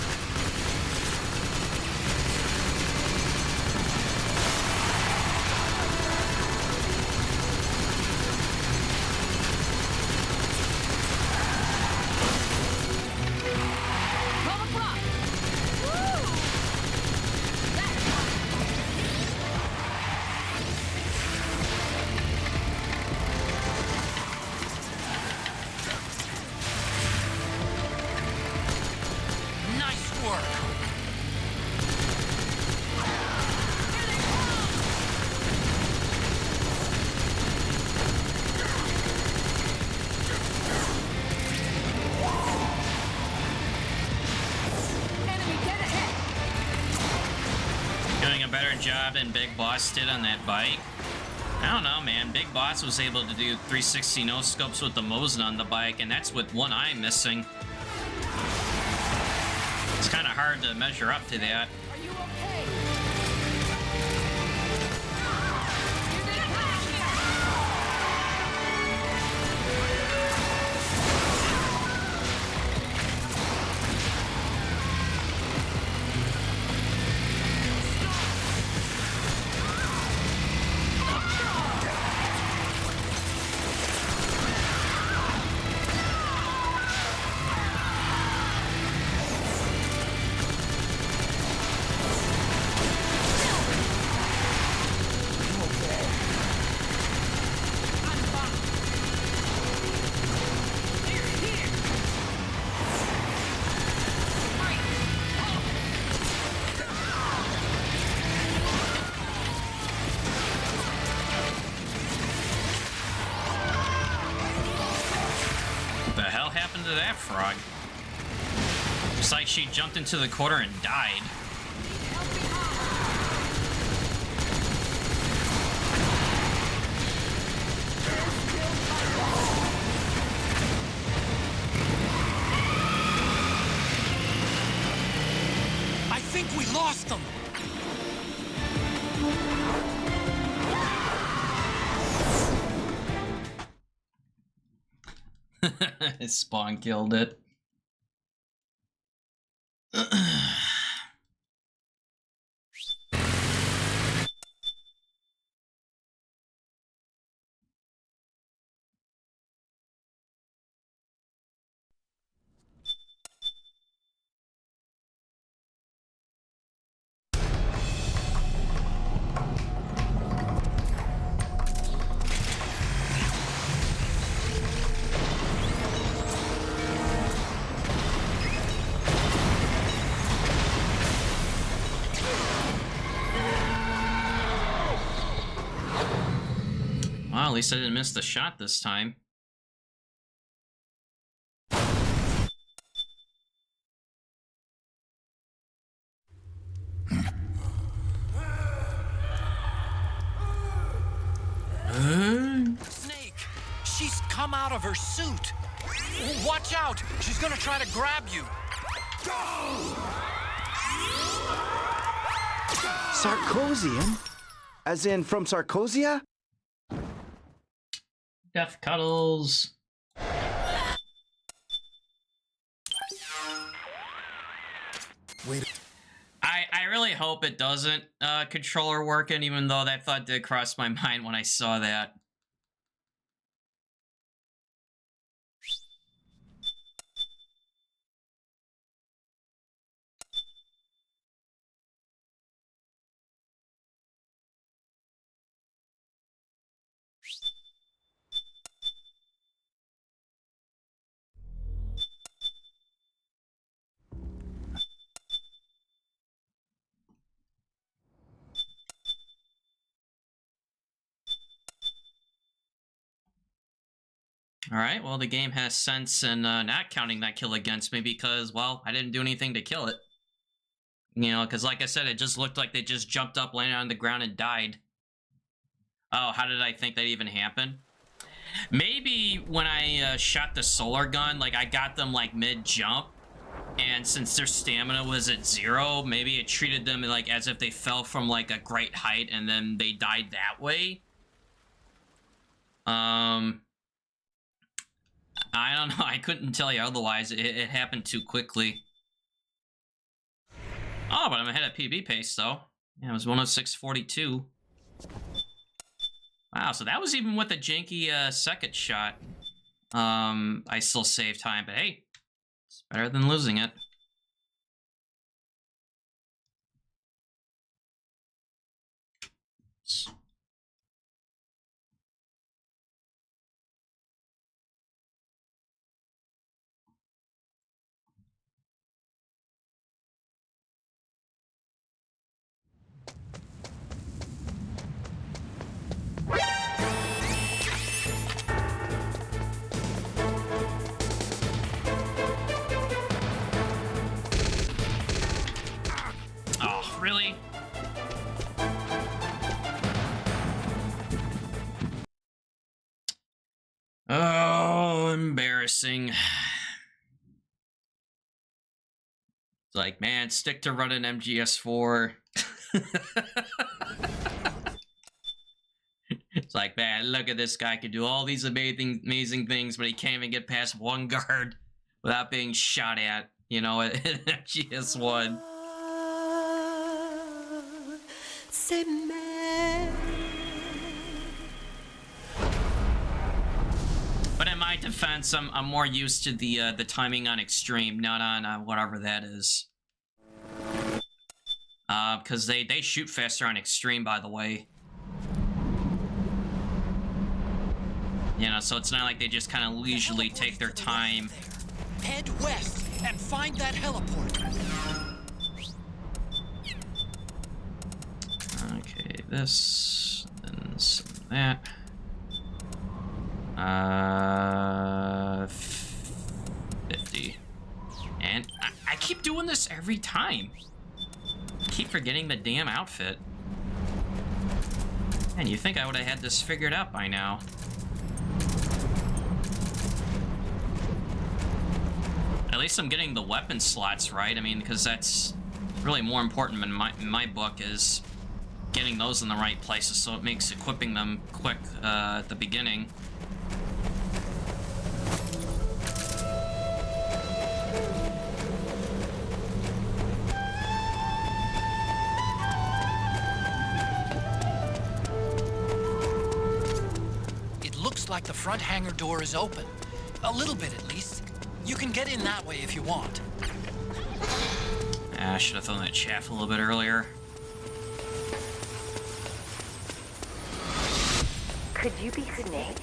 Nice work. Enemy dead ahead. Doing a better job than Big Boss did on that bike. I don't know, man. Big Boss was able to do 360 no-scopes with the Mosin on the bike, and that's with one eye missing. It's kind of hard to measure up to that. Are you okay? Here they come. frog. It's like she jumped into the corner and died. I think we lost them. Spawn killed it. Well, at least I didn't miss the shot this time. Snake, she's come out of her suit. Watch out, she's gonna try to grab you. Sarkosian? As in from Sarkosia? Death cuddles. I really hope it doesn't controller working, even though that thought did cross my mind when I saw that. Alright, well, the game has sense in not counting that kill against me because, well, I didn't do anything to kill it. You know, because like I said, it just looked like they just jumped up, landed on the ground, and died. Oh, how did I think that even happened? Maybe when I shot the solar gun, like, I got them, like, mid-jump, and since their stamina was at 0, maybe it treated them, like, as if they fell from, like, a great height, and then they died that way. I don't know. I couldn't tell you otherwise. It happened too quickly. Oh, but I'm ahead at PB pace, though. Yeah, it was 106.42. Wow, so that was even with a janky second shot. I still saved time, but hey, it's better than losing it. Oh, really? Oh, embarrassing. It's like, man, stick to running MGS4. It's like, man, look at this guy. Can do all these amazing things, but he can't even get past one guard without being shot at, you know, at MGS1. But in my defense, I'm more used to the timing on extreme, not on whatever that is. Because they shoot faster on extreme, by the way. You know, so it's not like they just kind of leisurely take their time. Head west and find that heliport. Okay, this, and some of that. 50. keep doing this every time? Keep forgetting the damn outfit. Man, you think I would have had this figured out by now. At least I'm getting the weapon slots right. I mean, because that's really more important in my book, is getting those in the right places, so it makes equipping them quick at the beginning. It looks like the front hangar door is open. A little bit, at least. You can get in that way if you want. I should have thrown that chaff a little bit earlier. Could you be Snake?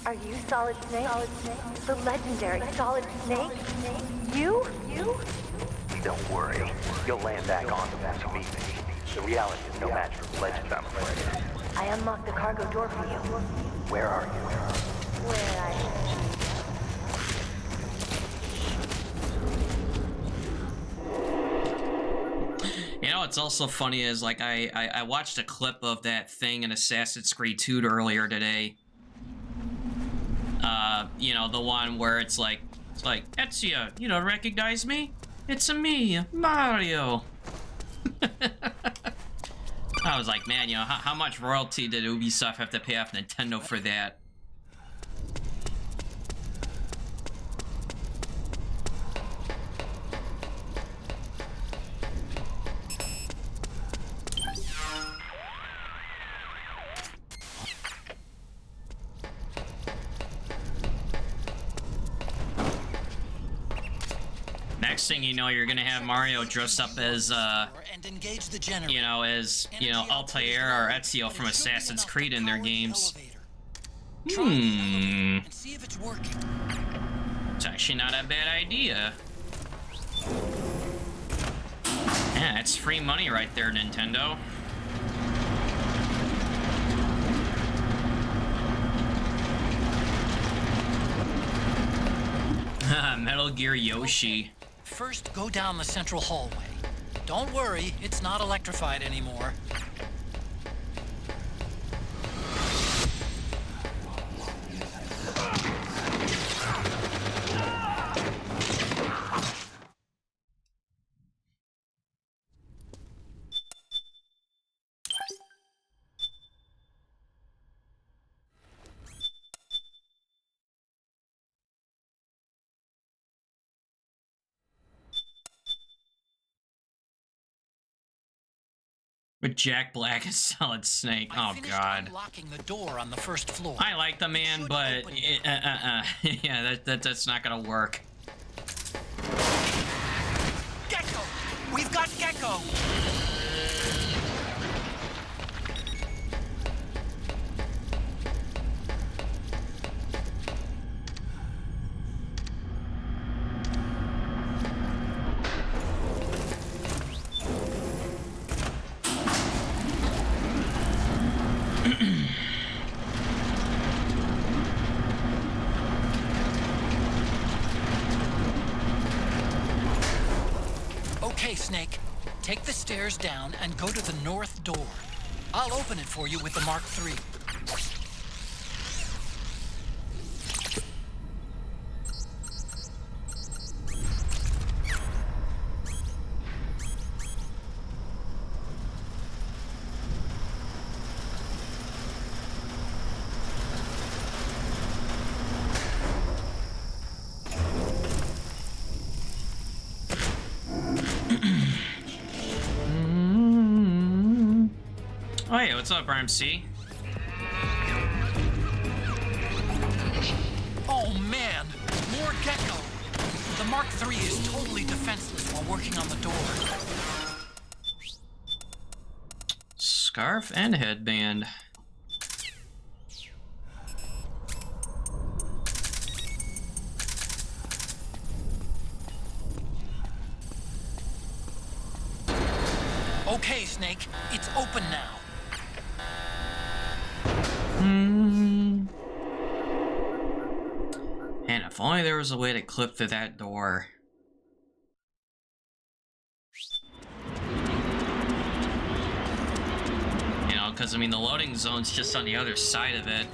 Are you Solid Snake? The legendary Solid Snake? You? Don't worry. You'll land back on the once you meet me. The reality is no match for the legend, I'm afraid. I unlocked the cargo door for you. Where are you? Where I You know what's also funny is, like, I watched a clip of that thing in Assassin's Creed 2 earlier today. You know, the one where it's like, Ezio, you don't recognize me? It's me, Mario. I was like, man, you know, how much royalty did Ubisoft have to pay off Nintendo for that? Next thing you know, you're gonna have Mario dressed up as, you know, Altair or Ezio from Assassin's Creed in their games. It's actually not a bad idea. Yeah, that's free money right there, Nintendo. Metal Gear Yoshi. First, go down the central hallway. Don't worry, it's not electrified anymore. With Jack Black as Solid Snake. Oh God. Locking the door on the first floor. I like the man, but yeah, that's not gonna work. Gecko! We've got Gecko! Okay, Snake. Take the stairs down and go to the north door. I'll open it for you with the Mark III. Oh hey, what's up, RMC? Oh man, more Gecko! The Mark III is totally defenseless while working on the door. Scarf and headband. Okay, Snake, it's open now. Man, if only there was a way to clip through that door. because, I mean, the loading zone's just on the other side of it.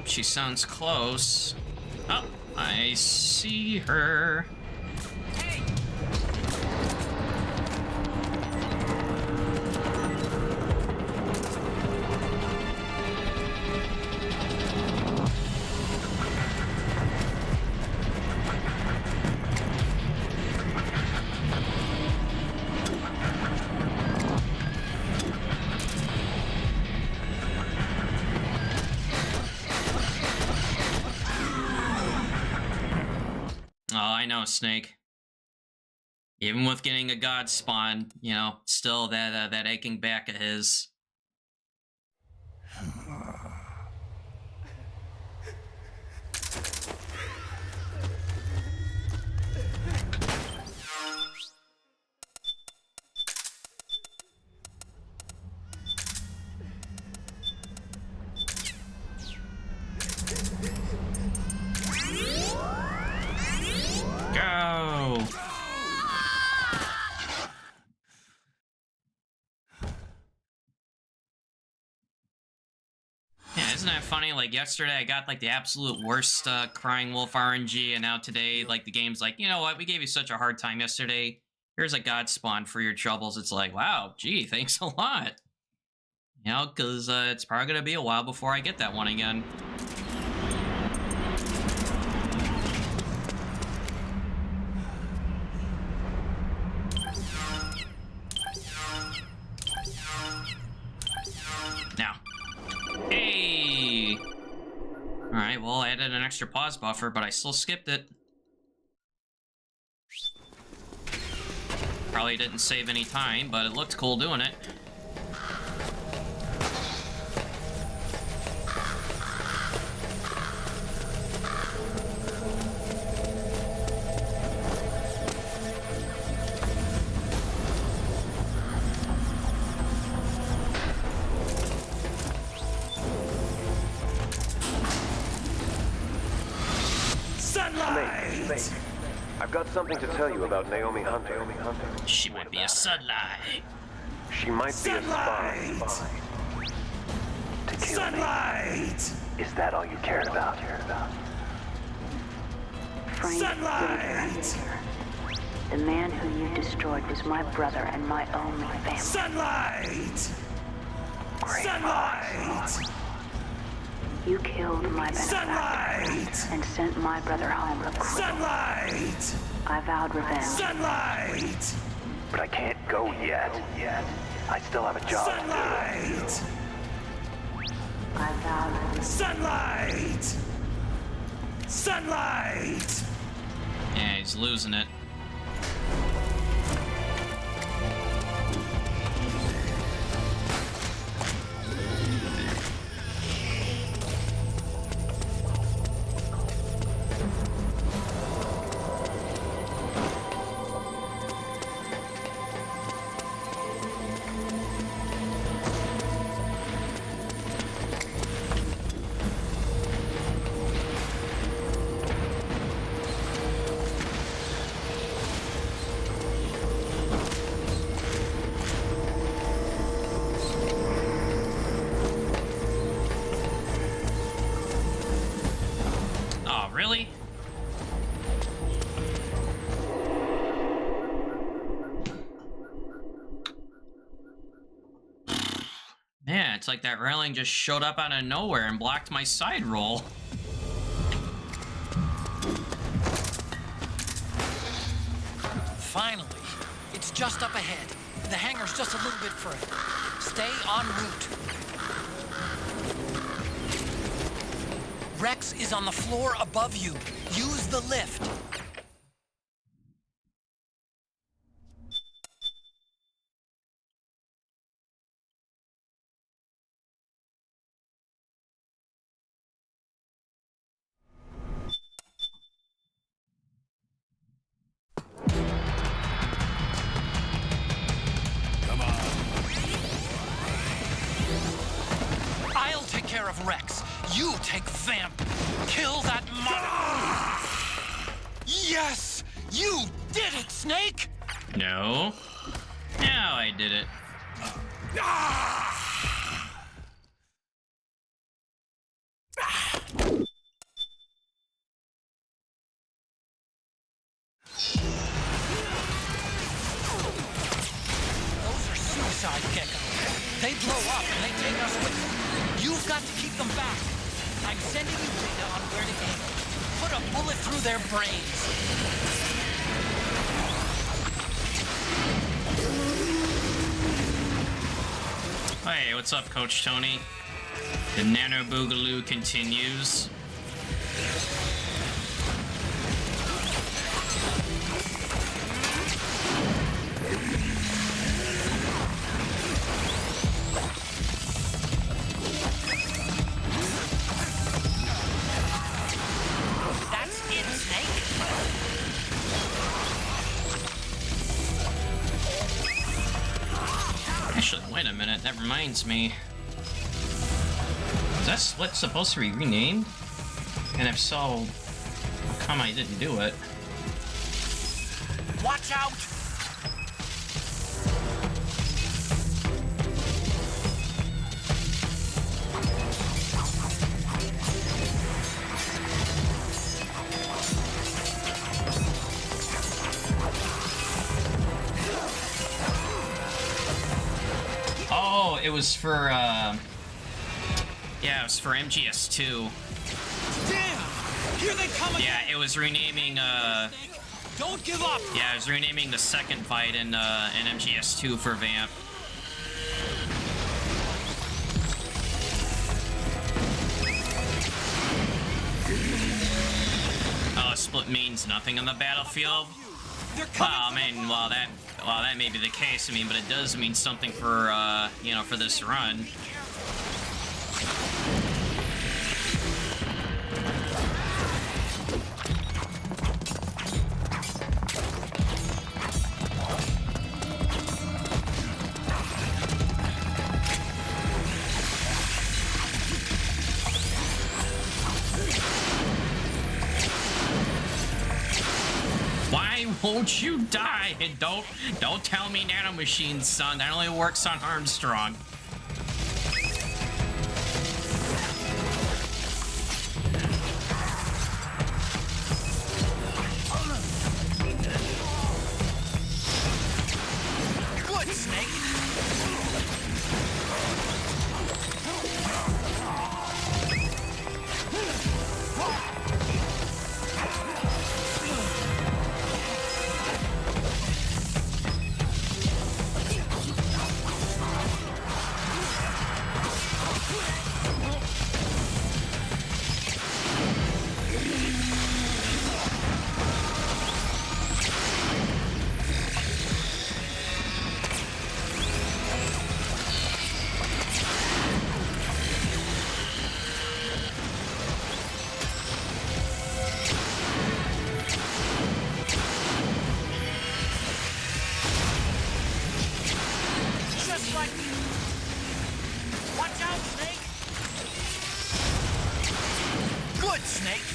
She sounds close. Oh, I see her. Hey! Oh, I know, Snake. Even with getting a god spawn, you know, still that aching back of his. Go! Yeah, isn't that funny? Like, yesterday I got, like, the absolute worst Crying Wolf RNG, and now today, like, the game's like, you know what, we gave you such a hard time yesterday. Here's a god spawn for your troubles. It's like, wow, gee, thanks a lot. You know, because it's probably going to be a while before I get that one again. Now. Hey! Alright, well, I added an extra pause buffer, but I still skipped it. Probably didn't save any time, but it looked cool doing it. Snake, I've got something to tell you about Naomi Hunter. She might be a sunlight. She might be a spy. To kill Sunlight! me. Is that all you cared about? Frank, Sunlight! the man who you destroyed was my brother and my only family. Sunlight! Sunlight! You killed my benefactor Sunlight! and sent my brother home a criminal. Sunlight! I vowed revenge. Sunlight! But I can't go yet. I still have a job to Sunlight! I vowed revenge. Sunlight! Sunlight! Yeah, he's losing it. Oh, really? Man, it's like that railing just showed up out of nowhere and blocked my side roll. Finally, it's just up ahead. The hangar's just a little bit further. Stay en route. Rex is on the floor above you. Use the lift. of Rex. You take Vamp. Kill that mother. Yes! You did it, Snake! No. Now I did it. Those are suicide geckos. They blow up and they take us with them. You've got to keep them back. I'm sending you data on where to aim. Put a bullet through their brains. Hey, what's up, Coach Tony? The Nano Boogaloo continues. That's it, Snake. Actually, wait a minute, that reminds me. Is that split supposed to be renamed? And if so, how come I didn't do it? Watch out! Oh, it was for, yeah, it was for MGS2. Damn! Here they come again! Yeah, it was renaming, Don't give up! yeah, it was renaming the second fight in MGS2 for Vamp. Oh, split means nothing on the battlefield? Well, I mean, well, that may be the case, I mean, but it does mean something for, you know, for this run. Why won't you die? And don't tell me nanomachines, son. That only works on Armstrong. Good, Snake! Just like... Watch out, Snake! Good, Snake!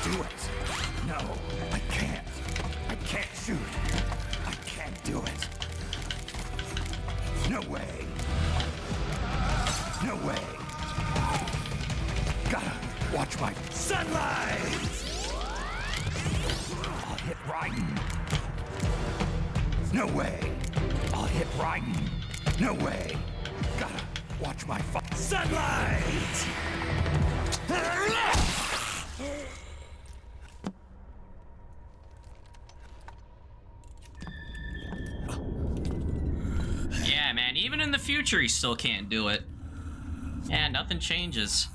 Do it. No, I can't. I can't shoot. I can't do it. No way. No way. Gotta watch my sunlight. I'll hit Raiden. No way. I'll hit Raiden. No way. Gotta watch my sunlight. Yeah, man, even in the future, he still can't do it. Yeah, nothing changes.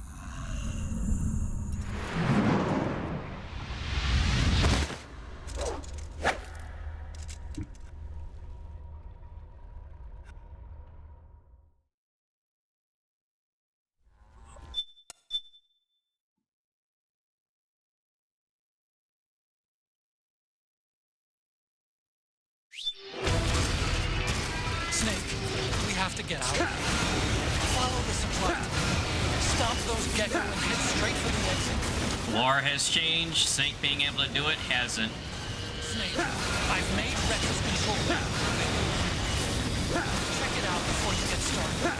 Snake, we have to get out. Follow the supply. Stop those gecko and head straight for the exit. War has changed. Snake being able to do it hasn't. Snake, I've made Rex's control room. Check it out before you get started.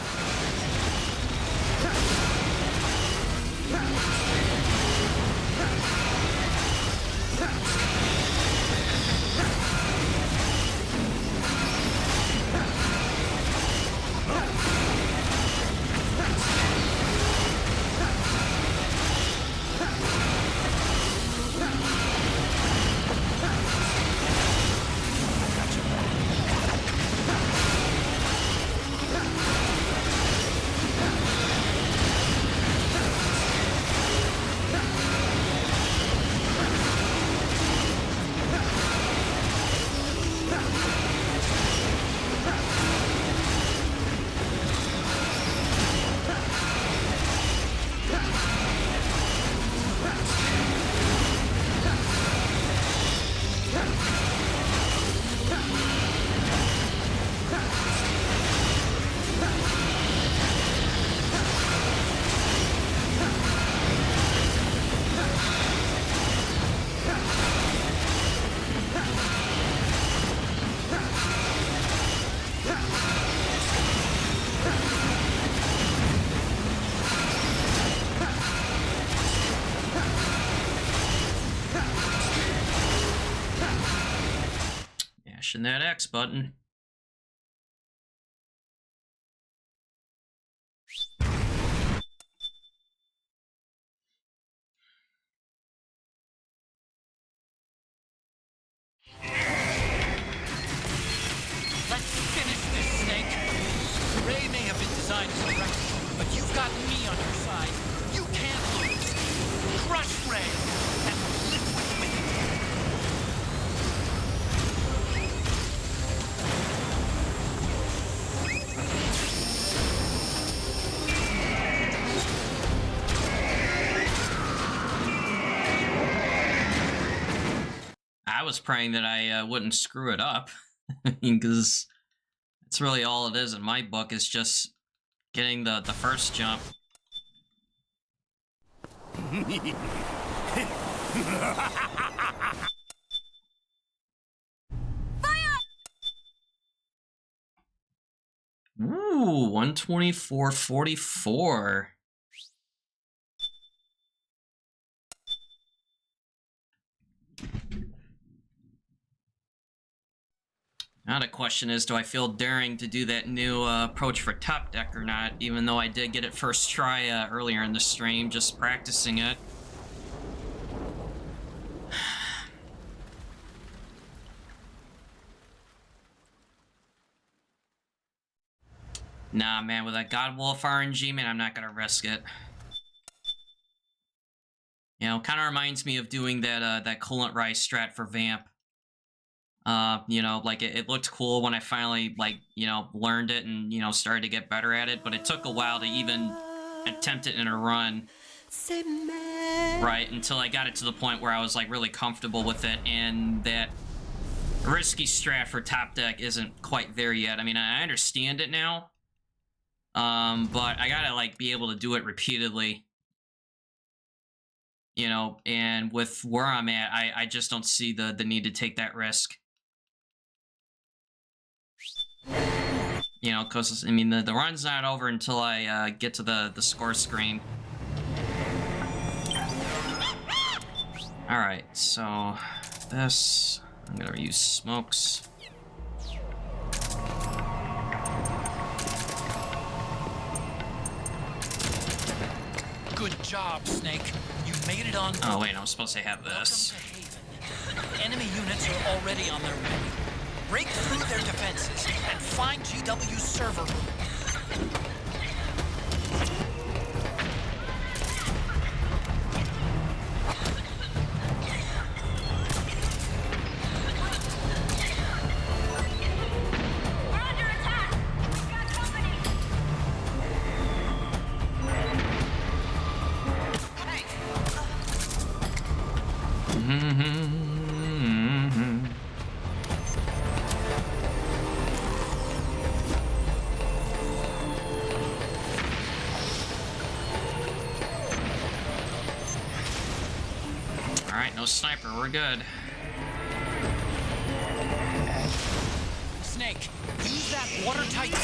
Mashing that X button. Let's finish this, Snake. Ray may have been designed as a Rex, but you've got me on your side. You can't lose. Crush Ray and liquid with it. I was praying that I wouldn't screw it up. I mean, because that's really all it is in my book, is just getting the first jump. Ooh, 124.44. Now the question is, do I feel daring to do that new approach for top deck or not, even though I did get it first try earlier in the stream, just practicing it. Nah, man, with that Godwolf RNG, man, I'm not gonna risk it. You know, kind of reminds me of doing that coolant rise strat for Vamp. You know, like it looked cool when I finally, like, you know, learned it and, you know, started to get better at it, but it took a while to even attempt it in a run. Right, until I got it to the point where I was, like, really comfortable with it, and that risky strat for top deck isn't quite there yet. I mean, I understand it now, but I gotta, like, be able to do it repeatedly. You know, and with where I'm at, I just don't see the need to take that risk. You know, because, I mean, the run's not over until I get to the score screen. Alright, so this, I'm gonna use smokes. Good job, Snake. You made it on. Oh wait, I'm supposed to have this. Enemy units are already on their way. Break through their defenses and find GW's server room. We're under attack! We've got company! Hey! Alright, no sniper, we're good. Snake, use that watertight door.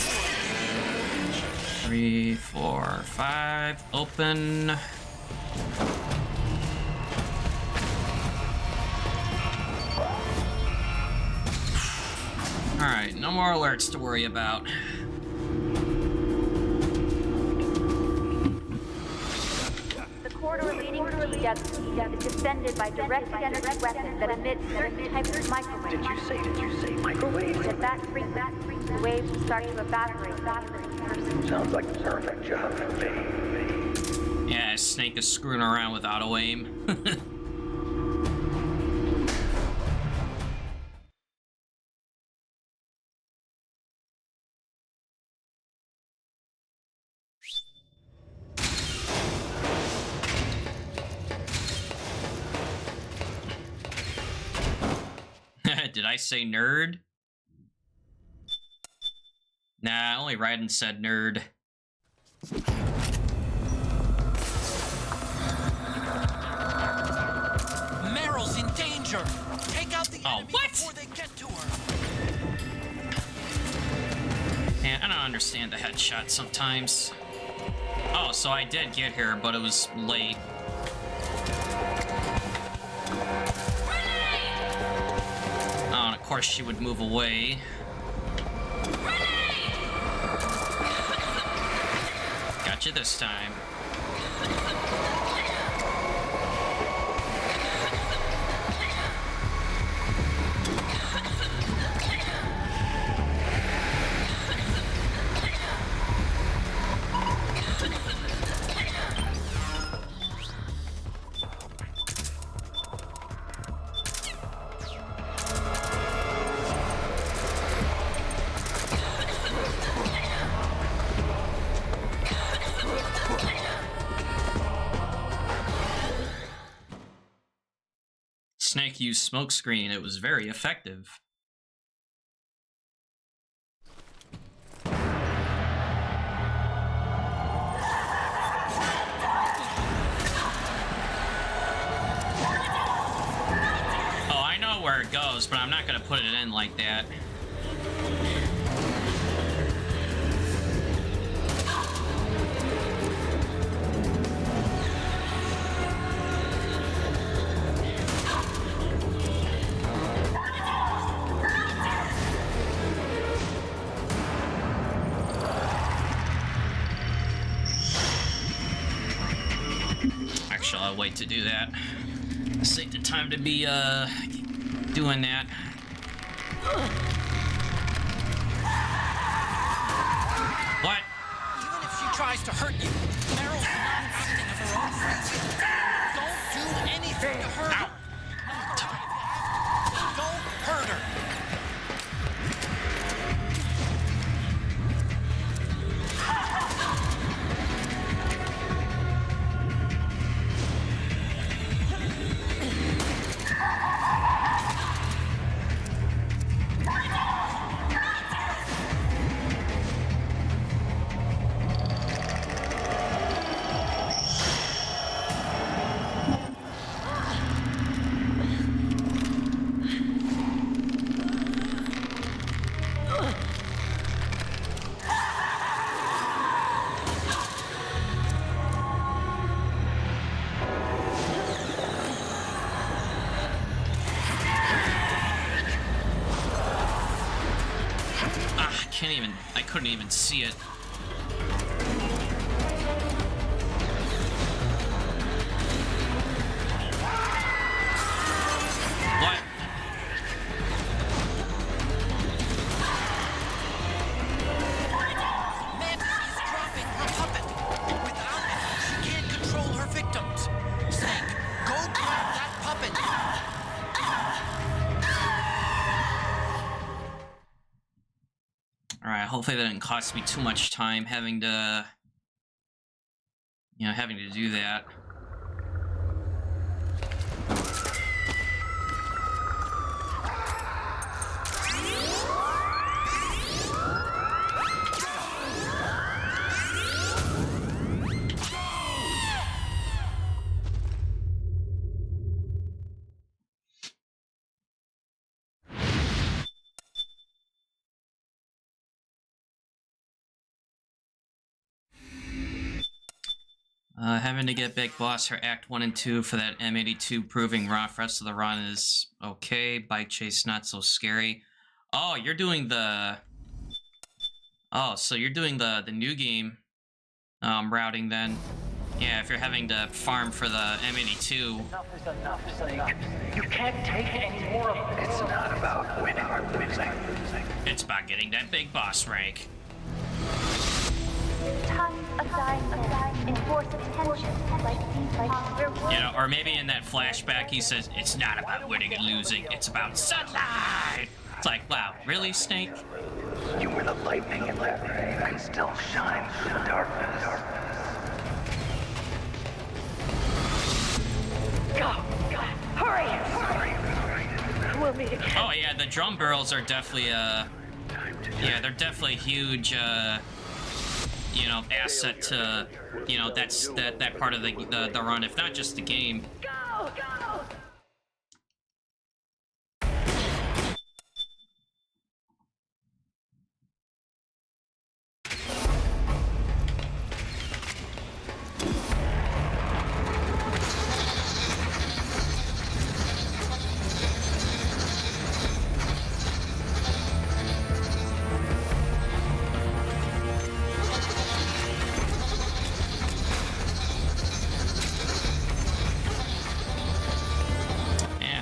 3, 4, 5, open. Alright, no more alerts to worry about. The corridor leading to EW is defended by directed energy weapons that emit certain types of microwaves. Did you say microwave? If that frequency, the waves will start to evaporate. Sounds like the perfect job for me. Yeah, Snake is screwing around with auto aim. Did I say nerd? Nah, only Raiden said nerd. Meryl's in danger. Take out the enemy what? before they get to her. Man, I don't understand the headshot sometimes. Oh, so I did get here, but it was late. Oh, and of course she would move away. Got you this time. Snake used smokescreen. It was very effective. Oh, I know where it goes, but I'm not gonna put it in like that. Actually, I'll wait to do that. This ain't the time to be, doing that. What? Even if she tries to hurt you, Meryl's not acting of her own free will. Don't do anything to hurt her. Don't hurt her. I couldn't even see it. What? Mantis is dropping her puppet. Without it, she can't control her victims. Snake, go grab that puppet. Alright, hopefully that didn't cost me too much time having to... having to do that. Having to get Big Boss for Act 1 and 2 for that M82 proving rough. Rest of the run is okay. Bike chase not so scary. Oh, you're doing the... Oh, so you're doing the new game routing then. Yeah, if you're having to farm for the M82. Enough is enough, Snake. You can't take any more of it. It's not about winning or losing. It's about getting that Big Boss rank. Time of dying enforce attention like these You know, or maybe in that flashback he says, it's not about winning and losing, it's about sunlight! It's like, wow, really, Snake? You were the lightning in that ray that still shines through the darkness. Go! Hurry! We'll meet again. Oh yeah, the drum barrels are definitely, yeah, they're definitely huge, you know, asset to, you know, that part of the run, if not just the game. Go!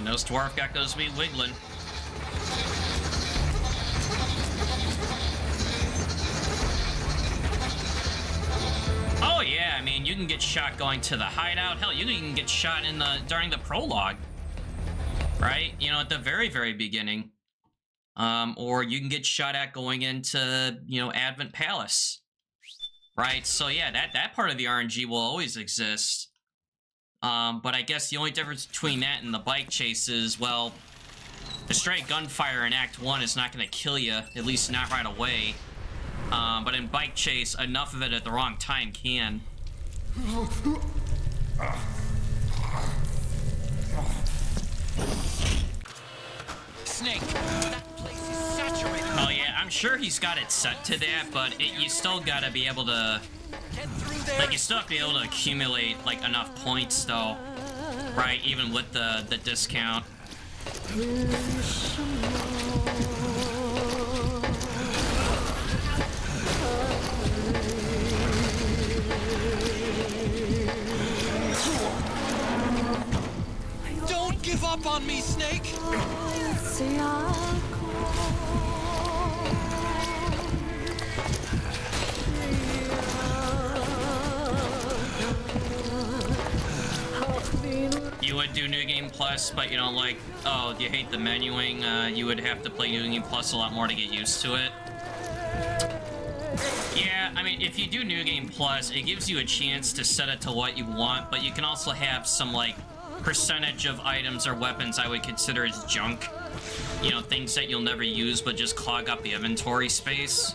Those dwarf geckos be wiggling. Oh yeah, I mean, you can get shot going to the hideout. Hell, you can even get shot in during the prologue, right? You know, at the very, very beginning. Or you can get shot at going into, you know, Advent Palace, right? So yeah, that part of the RNG will always exist. But I guess the only difference between that and the bike chase is, well, the straight gunfire in Act 1 is not going to kill you, at least not right away. But in bike chase, enough of it at the wrong time can. Snake, that place is saturated. Oh yeah, I'm sure he's got it set to that, but you still gotta be able to... Get through there. Like, you still have to be able to accumulate, like, enough points, though. Right? Even with the discount. Don't give up on me, Snake. You would do New Game Plus, but you don't like... Oh, you hate the menuing? You would have to play New Game Plus a lot more to get used to it. Yeah, I mean, if you do New Game Plus, it gives you a chance to set it to what you want, but you can also have some, like, percentage of items or weapons I would consider as junk. You know, things that you'll never use, but just clog up the inventory space.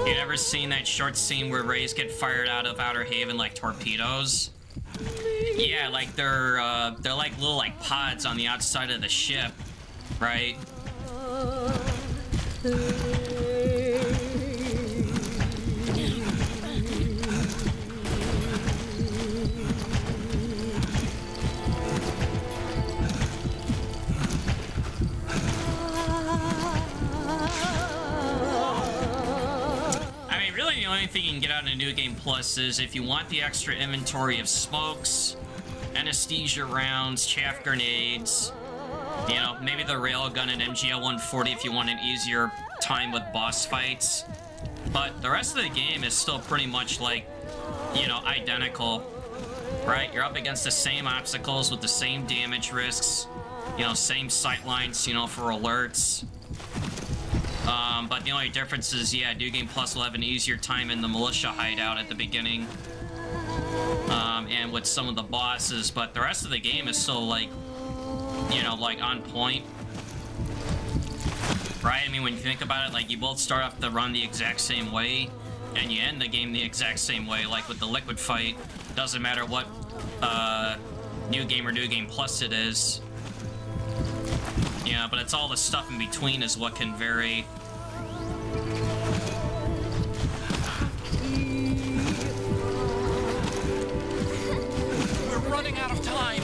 You ever seen that short scene where rays get fired out of Outer Haven like torpedoes? Yeah, like they're like little like pods on the outside of the ship, right? The only thing you can get out of New Game Plus is if you want the extra inventory of smokes, anesthesia rounds, chaff grenades, you know, maybe the railgun and MGL140 if you want an easier time with boss fights. But the rest of the game is still pretty much like, you know, identical, right? You're up against the same obstacles with the same damage risks, you know, same sight lines, you know, for alerts. But the only difference is, yeah, New Game Plus will have an easier time in the militia hideout at the beginning. And with some of the bosses, but the rest of the game is still, like, you know, like, on point. Right? I mean, when you think about it, like, you both start off the run the exact same way, and you end the game the exact same way, like with the Liquid fight. Doesn't matter what, New Game or New Game Plus it is. Yeah, but it's all the stuff in between is what can vary. We're running out of time.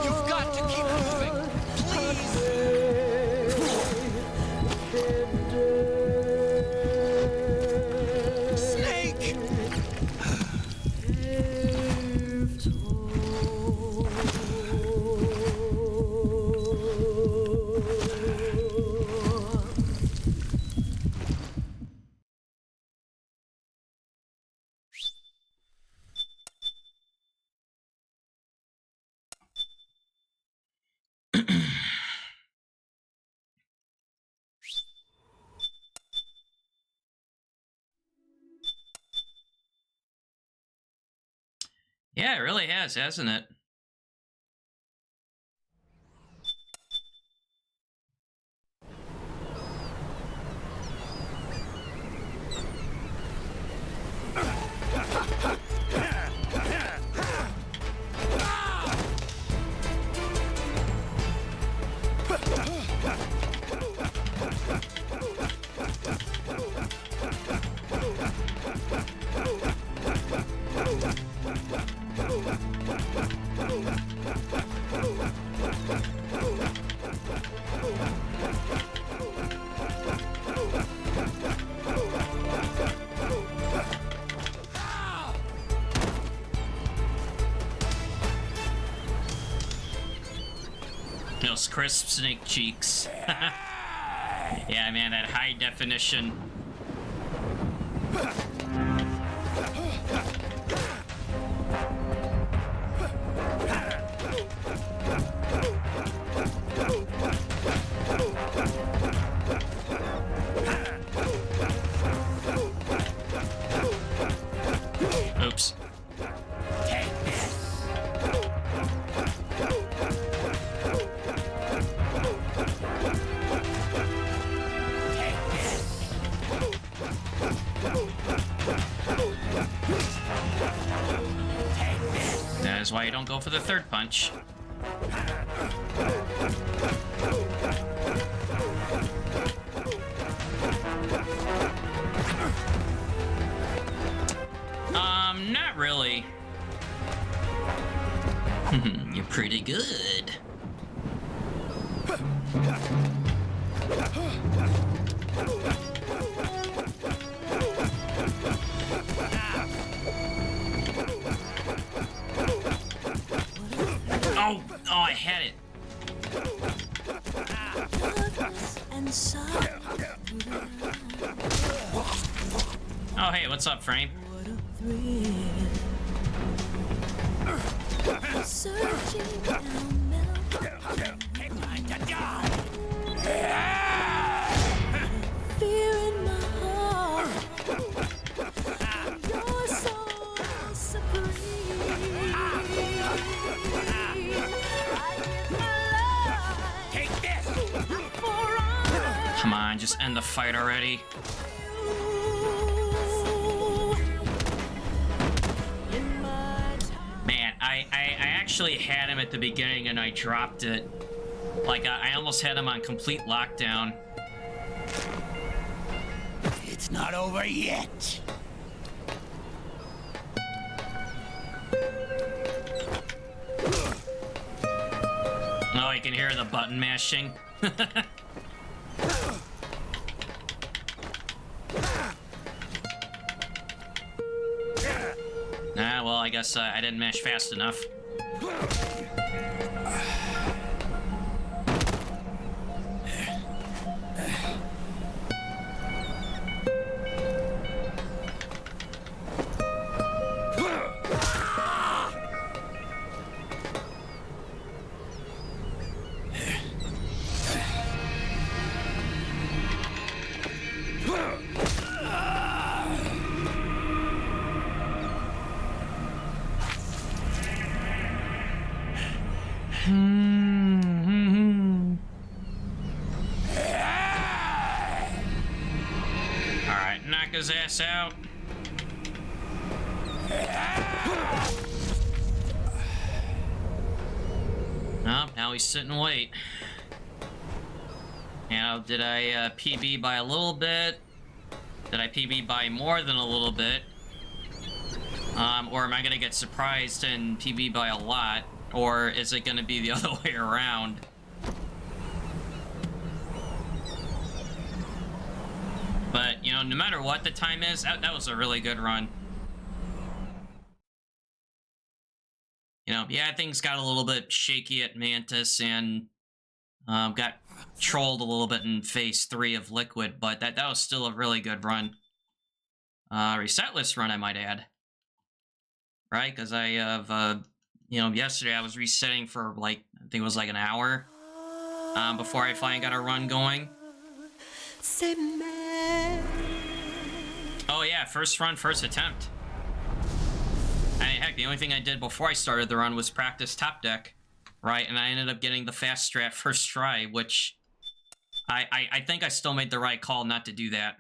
You've got to keep moving. Please. Snake! Yeah, it really has, hasn't it? Those crisp snake cheeks. Yeah, man, that high definition. Oops. That is why you don't go for the third punch. Not really. You're pretty good. Oh, I had it. Oh, hey, what's up, Frame? Come on, just end the fight already. Man, I actually had him at the beginning and I dropped it. Like, I almost had him on complete lockdown. It's not over yet. Oh, you can hear the button mashing. Well, I guess I didn't mash fast enough. Alright, knock his ass out. Oh, now he's sit and wait. You know, did I PB by a little bit? Did I PB by more than a little bit? Or am I gonna get surprised and PB by a lot? Or is it gonna be the other way around? But, you know, no matter what the time is, that was a really good run. You know, yeah, things got a little bit shaky at Mantis and got trolled a little bit in phase 3 of Liquid, but that was still a really good run. Resetless run, I might add. Right? Because I have, you know, yesterday I was resetting for, like, I think it was like an hour before I finally got a run going. Oh yeah, first run, first attempt. I mean, heck, the only thing I did before I started the run was practice top deck, right? And I ended up getting the fast strat first try, which I think I still made the right call not to do that.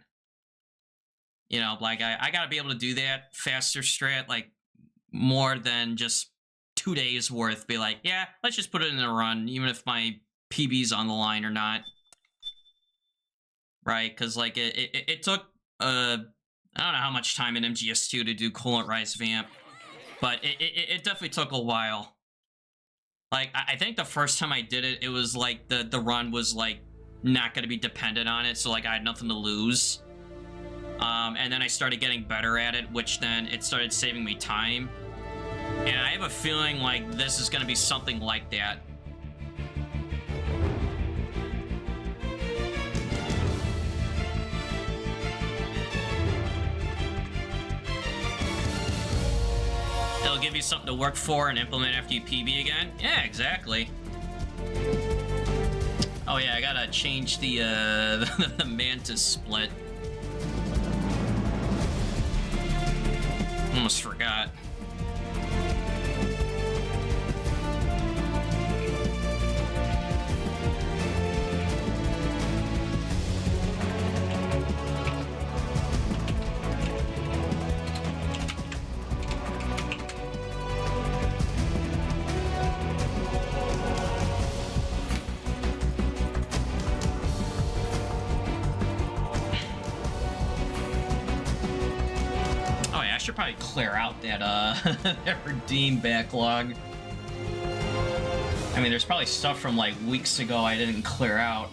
You know, like, I gotta be able to do that faster strat, like, more than just 2 days worth. Be like, yeah, let's just put it in a run, even if my PB's on the line or not. Right? Because, like, it took, I don't know how much time in MGS2 to do Coolant Rise Vamp. But it definitely took a while. Like, I think the first time I did it, it was like the run was like not going to be dependent on it, so like I had nothing to lose. And then I started getting better at it, which then it started saving me time. And I have a feeling like this is going to be something like that. It'll give you something to work for and implement after you PB again? Yeah, exactly. Oh yeah, I gotta change the, the Mantis split. Almost forgot. I should probably clear out that that redeem backlog. I mean, there's probably stuff from like weeks ago I didn't clear out.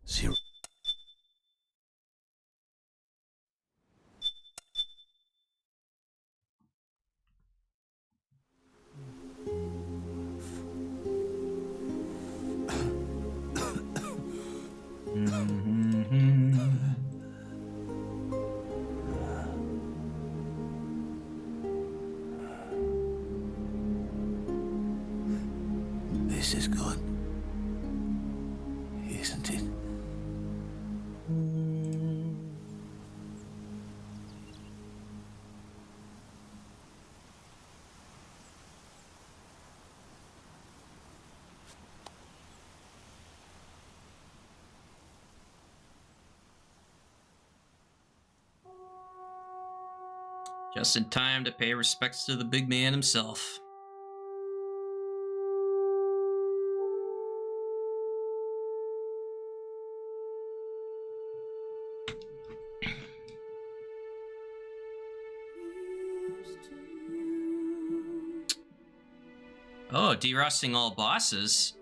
Zero. This is good, isn't it? Just in time to pay respects to the big man himself. Oh, derusting all bosses.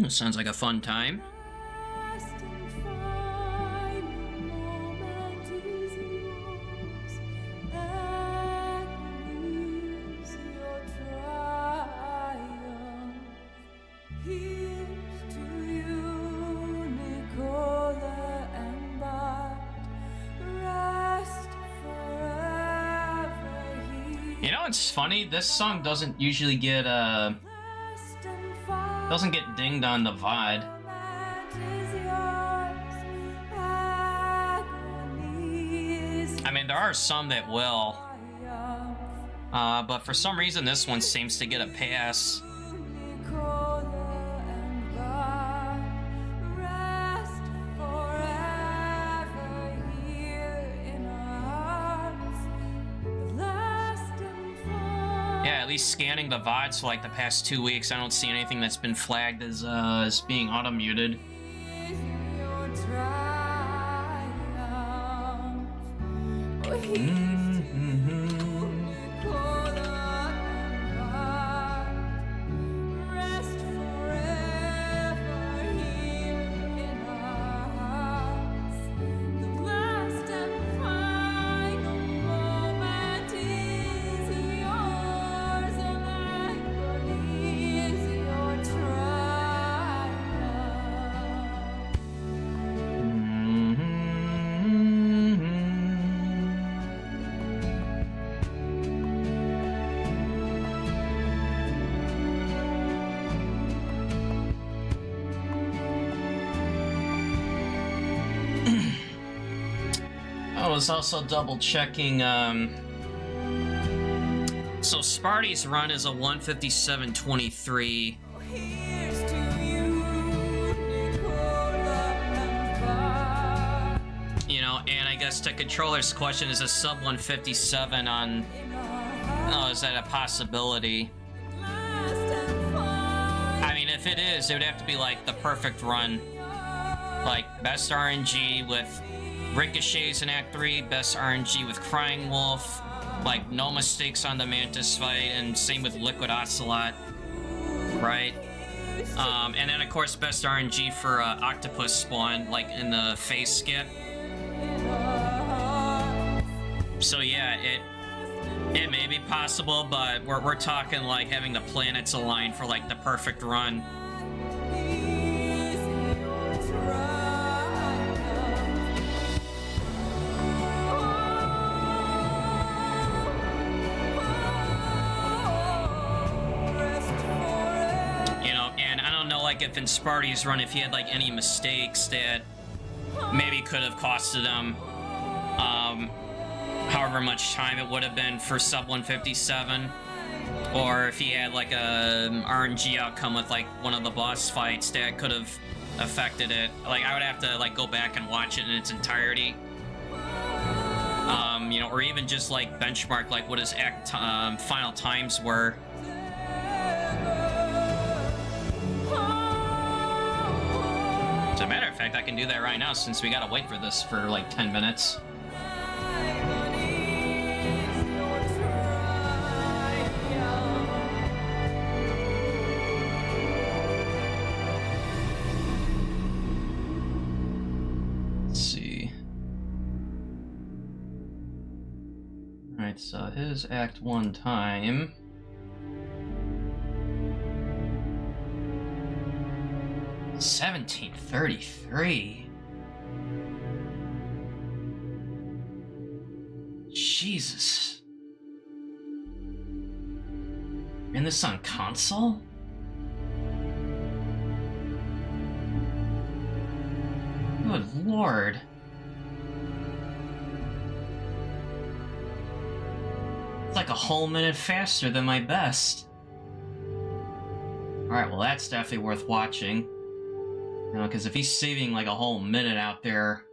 Sounds like a fun time. You know, it's funny, this song doesn't usually get, doesn't get dinged on the VOD. there are some that will. But for some reason, this one seems to get a pass. Yeah, at least scanning the VODs for like the past 2 weeks, I don't see anything that's been flagged as being auto-muted. I was also double checking, so Sparty's run is a 157.23. You know, and I guess to Controller's question, is a sub 157 on, oh, is that a possibility? I mean, if it is, it would have to be like the perfect run. Like, best RNG with ricochets in Act 3, best RNG with Crying Wolf, like no mistakes on the Mantis fight, and same with Liquid Ocelot, right? And then of course best RNG for Octopus Spawn, like in the phase skip. So yeah, it may be possible, but we're talking like having the planets align for like the perfect run. Like if in Sparty's run, if he had like any mistakes that maybe could have costed him however much time it would have been for sub 157, or if he had like a RNG outcome with like one of the boss fights that could have affected it. Like I would have to like go back and watch it in its entirety, you know, or even just like benchmark like what his final times were. As a matter of fact, I can do that right now since we gotta wait for this for like 10 minutes. Let's see. Alright, so his Act 1 time. 17:33. Jesus. And this on console? Good lord. It's like a whole minute faster than my best. Alright, well that's definitely worth watching. You know, because if he's saving like a whole minute out there,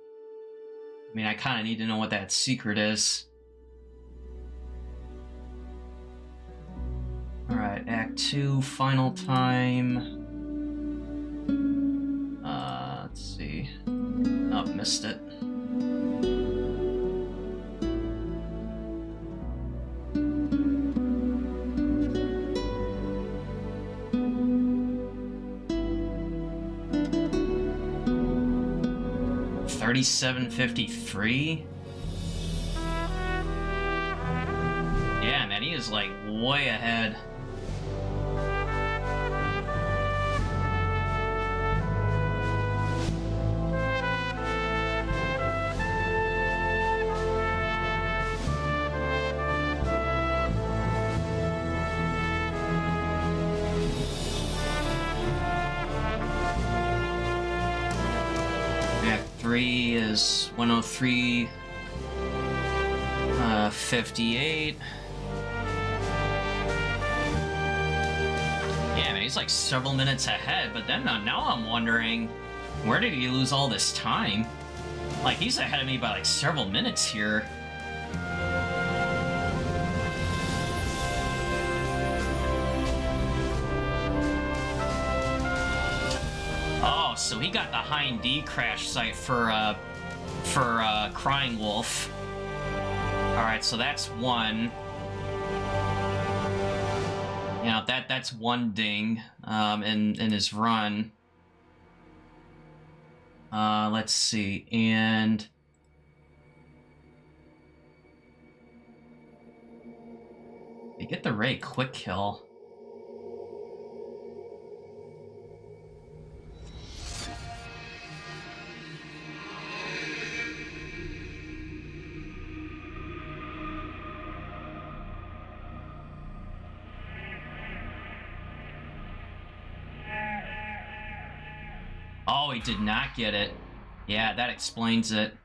I mean, I kind of need to know what that secret is. Alright, Act 2, final time. Let's see. Oh, missed it. $37.53. Yeah, man, he is like way ahead. Act 3 is 103. 58. Yeah, man, he's like several minutes ahead, but then now I'm wondering, where did he lose all this time? Like, he's ahead of me by like several minutes here. Oh, so he got the Hind D crash site for Crying Wolf. Alright, so that's one. You know, that's one ding in his run. Let's see, and they get the Ray quick kill. Oh, he did not get it. Yeah, that explains it.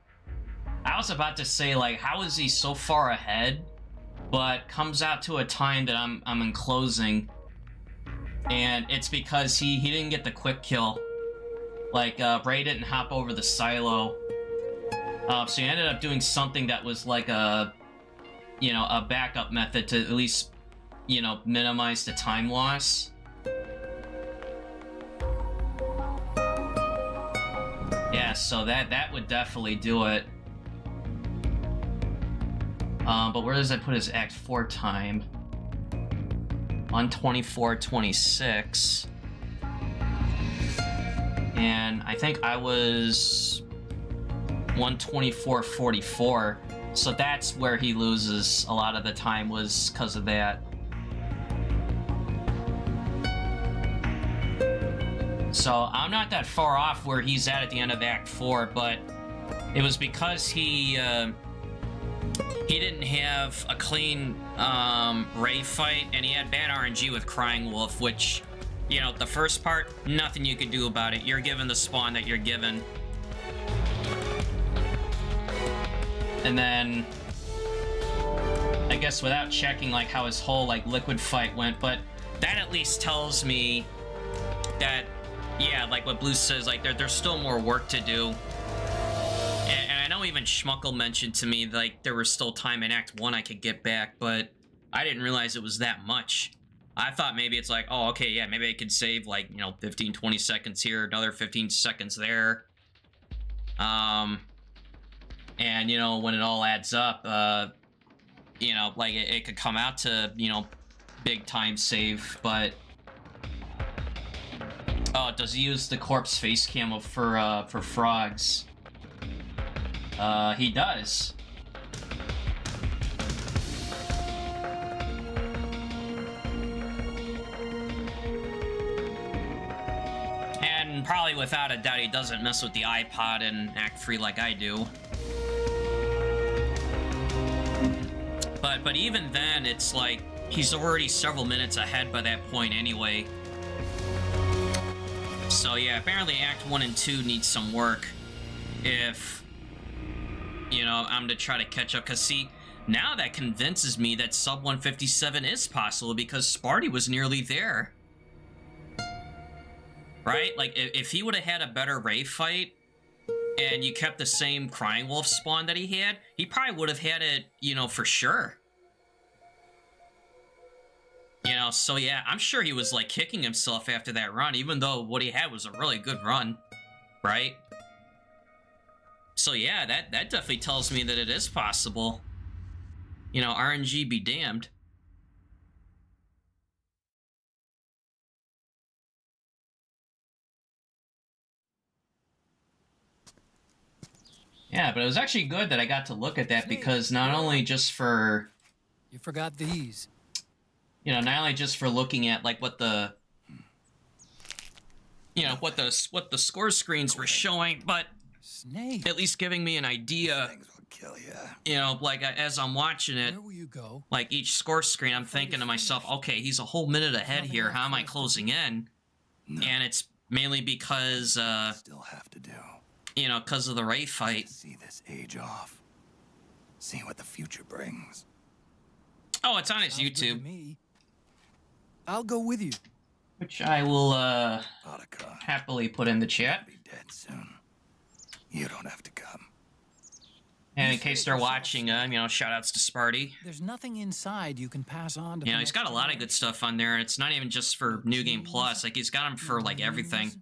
I was about to say, like, how is he so far ahead, but comes out to a time that I'm in closing, and it's because he didn't get the quick kill. Like, Ray didn't hop over the silo. So he ended up doing something that was like a, you know, a backup method to at least, you know, minimize the time loss. Yeah, so that would definitely do it. But where does that put his Act 4 time? 1:24:26. And I think I was 1:24:44. So that's where he loses a lot of the time, was because of that. So I'm not that far off where he's at the end of Act 4, but it was because he didn't have a clean Ray fight, and he had bad RNG with Crying Wolf, which, you know, the first part, nothing you could do about it. You're given the spawn that you're given. And then, I guess without checking, like, how his whole, like, liquid fight went, but that at least tells me that, yeah, like what Blue says, like, there's still more work to do. And I know even Schmuckle mentioned to me, like, there was still time in Act 1 I could get back, but I didn't realize it was that much. I thought maybe it's like, oh, okay, yeah, maybe I could save, like, you know, 15, 20 seconds here, another 15 seconds there. And, you know, when it all adds up, you know, like, it could come out to, you know, big time save, but... Oh, does he use the corpse face camo for frogs? He does. And probably without a doubt he doesn't mess with the iPod in Act 3 like I do. But even then, it's like, he's already several minutes ahead by that point anyway. So yeah, apparently Act 1 and 2 need some work if, you know, I'm to try to catch up. Because see, now that convinces me that sub 157 is possible, because Sparty was nearly there. Right? Like, if he would have had a better Ray fight, and you kept the same Crying Wolf spawn that he had, he probably would have had it, you know, for sure. You know, so yeah, I'm sure he was, like, kicking himself after that run, even though what he had was a really good run, right? So yeah, that definitely tells me that it is possible. You know, RNG be damned. Yeah, but it was actually good that I got to look at that, because not only just for... You forgot these. You know, not only just for looking at, like, what the... You know, what the score screens were showing, but Snake. at least giving me an idea. Things will kill you. You know, like, as I'm watching it, Where will you go? like, each score screen, I'm thinking to myself, okay, he's a whole minute ahead here. How am I closing in? No. And it's mainly because, Still have to do. you know, because of the Ray fight. See this age off. See what the future brings. Oh, it's on his Sounds good to YouTube, me. I'll go with you. which I will Otacon, happily put in the chat. I'll be dead soon. You don't have to come. And in You said case it they're yourself, watching, you know, shout outs to Sparty. There's nothing inside you can pass on to You the know, he's next got a lot of good generation. stuff on there. It's not even just for New Game Plus. Like, he's got them for, like, everything.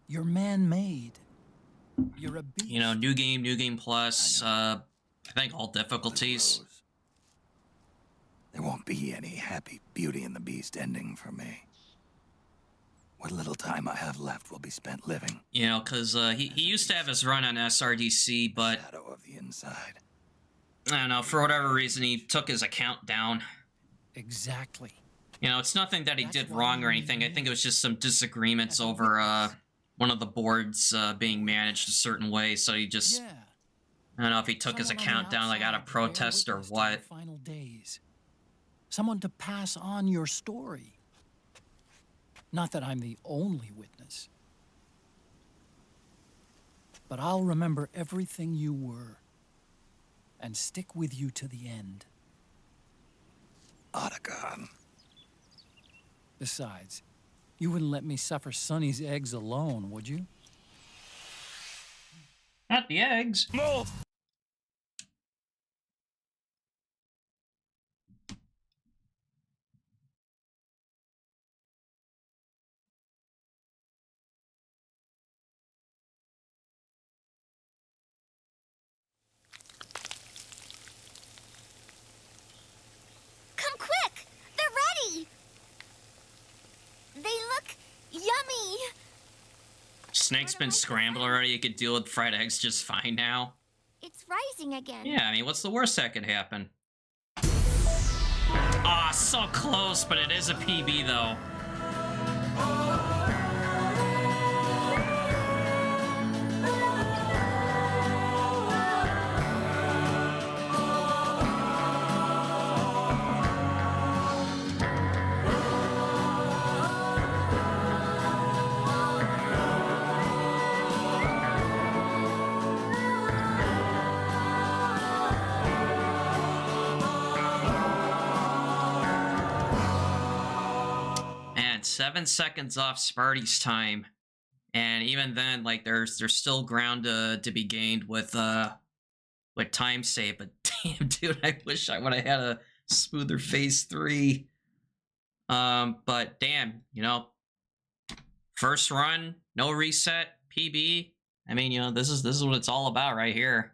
You're man-made. You're a beast. You know, New Game Plus, I think all difficulties. Rose. There won't be any happy Beauty and the Beast ending for me. What little time I have left will be spent living. You know, because he used to have his run on SRDC, but Shadow of the inside. I don't know, for whatever reason, he took his account down. Exactly. You know, it's nothing that he did wrong or anything. I think it was just some disagreements over one of the boards being managed a certain way, so he just... Yeah. I don't know if he took his Someone on the account down, like, out of outside to bear protest or witness to what. your final days. Someone to pass on your story. Not that I'm the only witness. But I'll remember everything you were. And stick with you to the end. Otacon. Besides, you wouldn't let me suffer Sonny's eggs alone, would you? Not the eggs. Move! Come quick! They're ready! They look yummy! Snake's been scrambled already. You could deal with fried eggs just fine now. It's rising again. Yeah, I mean, what's the worst that could happen? Ah, so close, but it is a PB, though. Man, 7 seconds off Sparty's time. And even then, like, there's still ground to be gained with time save. But damn, dude, I wish I would have had a smoother phase 3. But damn, you know, first run, no reset, PB. I mean, you know, this is what it's all about right here.